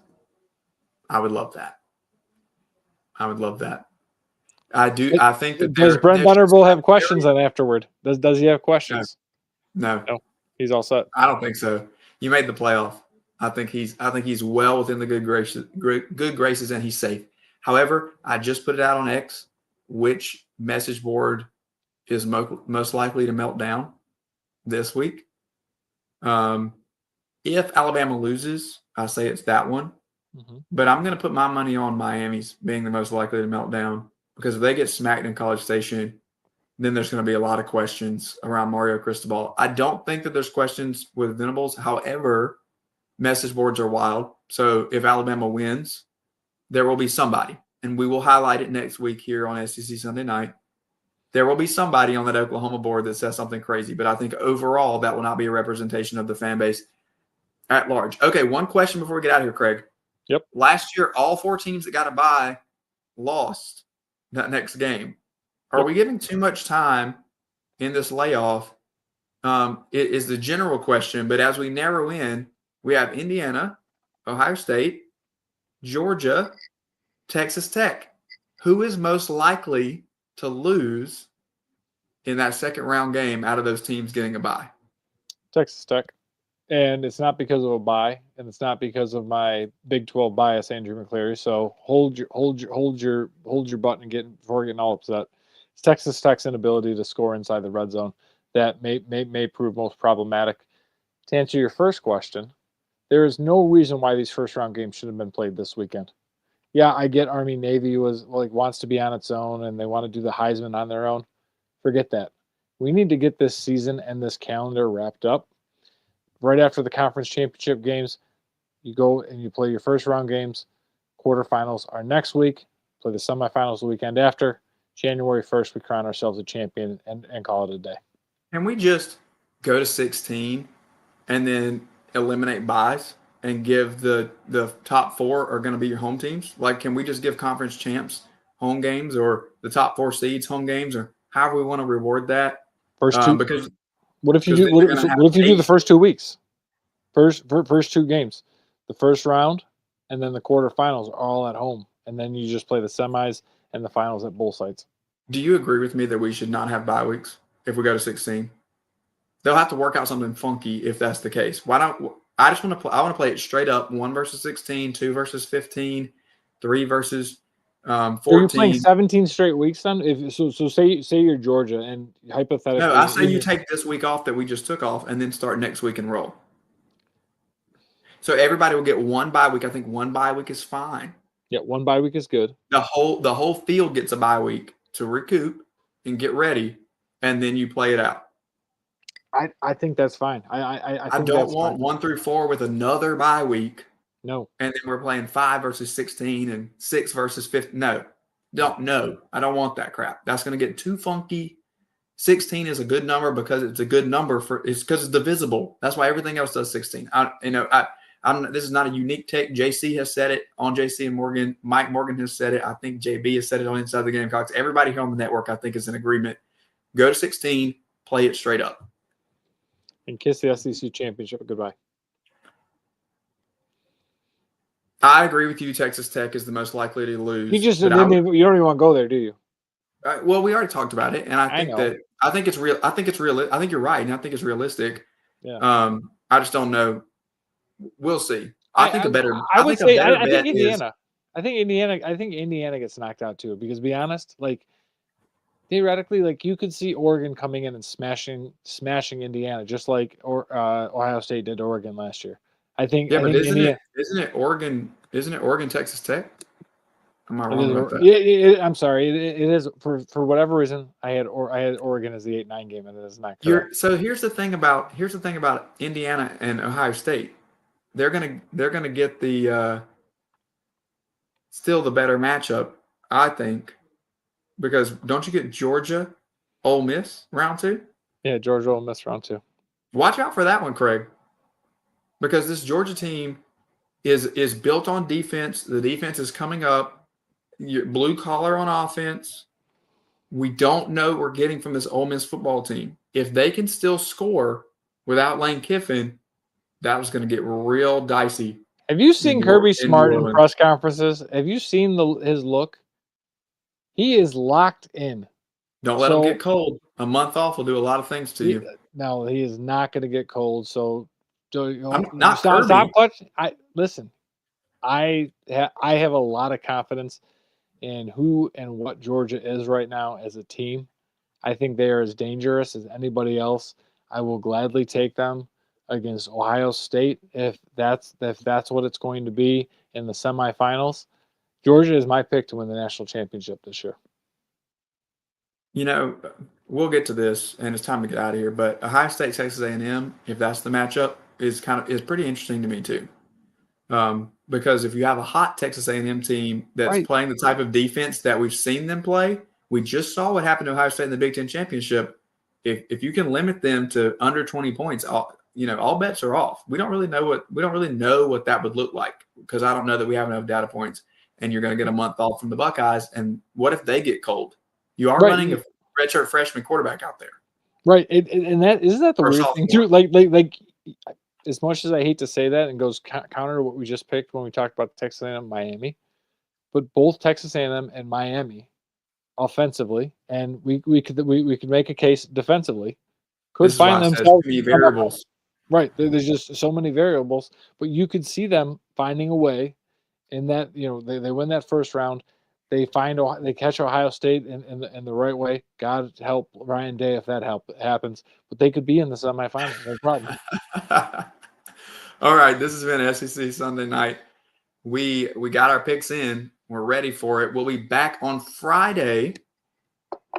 I would love that. I do. I think that does Brent Venerable have questions on afterward? Does he have questions? No, he's all set. I don't think so. You made the playoff. I think he's well within the good graces, and he's safe. However, I just put it out on X, which message board is most likely to melt down this week. If Alabama loses, I say it's that one. Mm-hmm. But I'm going to put my money on Miami's being the most likely to melt down because if they get smacked in College Station, then there's going to be a lot of questions around Mario Cristobal. I don't think that there's questions with Venables. However, message boards are wild. So if Alabama wins, there will be somebody, and we will highlight it next week here on SEC Sunday Night. There will be somebody on that Oklahoma board that says something crazy, but I think overall that will not be a representation of the fan base at large. Okay, one question before we get out of here, Craig. Yep. Last year, all 4 teams that got a bye lost that next game. Are we giving too much time in this layoff? It is the general question, but as we narrow in, we have Indiana, Ohio State, Georgia, Texas Tech. Who is most likely to lose in that second round game out of those teams getting a bye? Texas Tech. And it's not because of a bye, and it's not because of my Big 12 bias, Andrew McCleary. So hold your button and before getting all upset. It's Texas Tech's inability to score inside the red zone that may prove most problematic. To answer your first question, there is no reason why these first round games should have been played this weekend. Yeah, I get Army Navy wants to be on its own and they want to do the Heisman on their own. Forget that. We need to get this season and this calendar wrapped up. Right after the conference championship games, you go and you play your first round games. Quarterfinals are next week. Play the semifinals the weekend after. January 1st, we crown ourselves a champion and call it a day. Can we just go to 16 and then eliminate byes and give the top 4 are going to be your home teams? Like, can we just give conference champs home games or the top 4 seeds home games or however we want to reward that? First two, because what if you do the first 2 weeks? First 2 games, the first round, and then the quarterfinals are all at home, and then you just play the semis and the finals at both sites. Do you agree with me that we should not have bye weeks if we go to 16? they'll have to work out something funky if that's the case. Why don't I just want to play? I want to play it straight up: 1 versus 16, 2 versus 15, 3 versus 14. So you're playing 17 straight weeks then? If so, say you're Georgia and hypothetically. No, I say you take this week off that we just took off and then start next week and roll. So everybody will get 1 bye week. I think 1 bye week is fine. Yeah, 1 bye week is good. The whole field gets a bye week to recoup and get ready, and then you play it out. I think that's fine. I think don't that's want fine. 1 through 4 with another bye week. No. And then we're playing 5 versus 16 and 6 versus 15. No. I don't want that crap. That's going to get too funky. 16 is a good number because it's a good number it's because it's divisible. That's why everything else does 16. This is not a unique take. JC has said it on JC and Morgan. Mike Morgan has said it. I think JB has said it on Inside the Gamecocks. Everybody here on the network, I think, is in agreement. Go to 16, play it straight up. And kiss the SEC championship goodbye. I agree with you. Texas Tech is the most likely to lose. You don't even want to go there, do you? Well, we already talked about it, and I think it's real. I think it's real. I think you're right, and I think it's realistic. Yeah. I just don't know. We'll see. I think Indiana. I think Indiana gets knocked out too. Because to be honest, like theoretically, like you could see Oregon coming in and smashing Indiana, just like Ohio State did Oregon last year. I think. Yeah, but isn't it Oregon? Isn't it Oregon, Texas Tech? Am I wrong about that? Yeah, I'm sorry. It is for whatever reason. I had Oregon as the 8-9 game, and it is not correct. So here's the thing about Indiana and Ohio State. They're gonna get the still the better matchup, I think, because don't you get Georgia, Ole Miss round 2? Yeah, Georgia, Ole Miss round 2. Watch out for that one, Craig, because this Georgia team is built on defense. The defense is coming up. Blue collar on offense. We don't know what we're getting from this Ole Miss football team. If they can still score without Lane Kiffin, that was going to get real dicey. Have you seen Kirby Smart in press conferences? Have you seen his look? He is locked in. Don't let him get cold. A month off will do a lot of things to you. No, he is not going to get cold. So not stop clutching. Listen. I have a lot of confidence in who and what Georgia is right now as a team. I think they are as dangerous as anybody else. I will gladly take them against Ohio State if that's what it's going to be in the semifinals. Georgia is my pick to win the national championship this year. We'll get to this, and it's time to get out of here. But Ohio State, Texas A&M, if that's the matchup, is pretty interesting to me too. Because if you have a hot Texas A&M team that's playing the type of defense that we've seen them play, we just saw what happened to Ohio State in the Big Ten championship. If you can limit them to under 20 points, all bets are off. We don't really know what that would look like because I don't know that we have enough data points. And you're going to get a month off from the Buckeyes. And what if they get cold? You are running a redshirt freshman quarterback out there, right? And that isn't that the weird thing too? Like. As much as I hate to say that and goes counter to what we just picked when we talked about Texas A&M and Miami, but both Texas A&M and Miami offensively, and we could make a case defensively, could find themselves variables. Right. There's just so many variables, but you could see them finding a way in that, they win that first round. They catch Ohio State in the right way. God help Ryan Day if that happens, but they could be in the semifinals. No problem. All right, this has been SEC Sunday Night. We got our picks in. We're ready for it. We'll be back on Friday.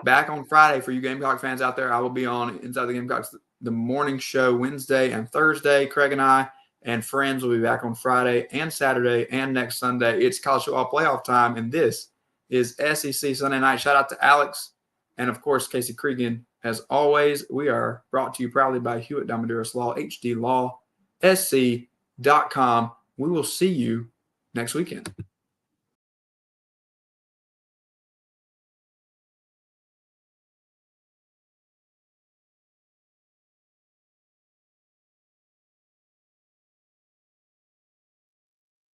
For you Gamecock fans out there. I will be on Inside the Gamecocks, the morning show Wednesday and Thursday. Craig and I and friends will be back on Friday and Saturday and next Sunday. It's college football playoff time, and this is SEC Sunday Night. Shout out to Alex and, of course, Casey Cregan. As always, we are brought to you proudly by Hewitt Damaduras Law, HDLawSC.com. We will see you next weekend.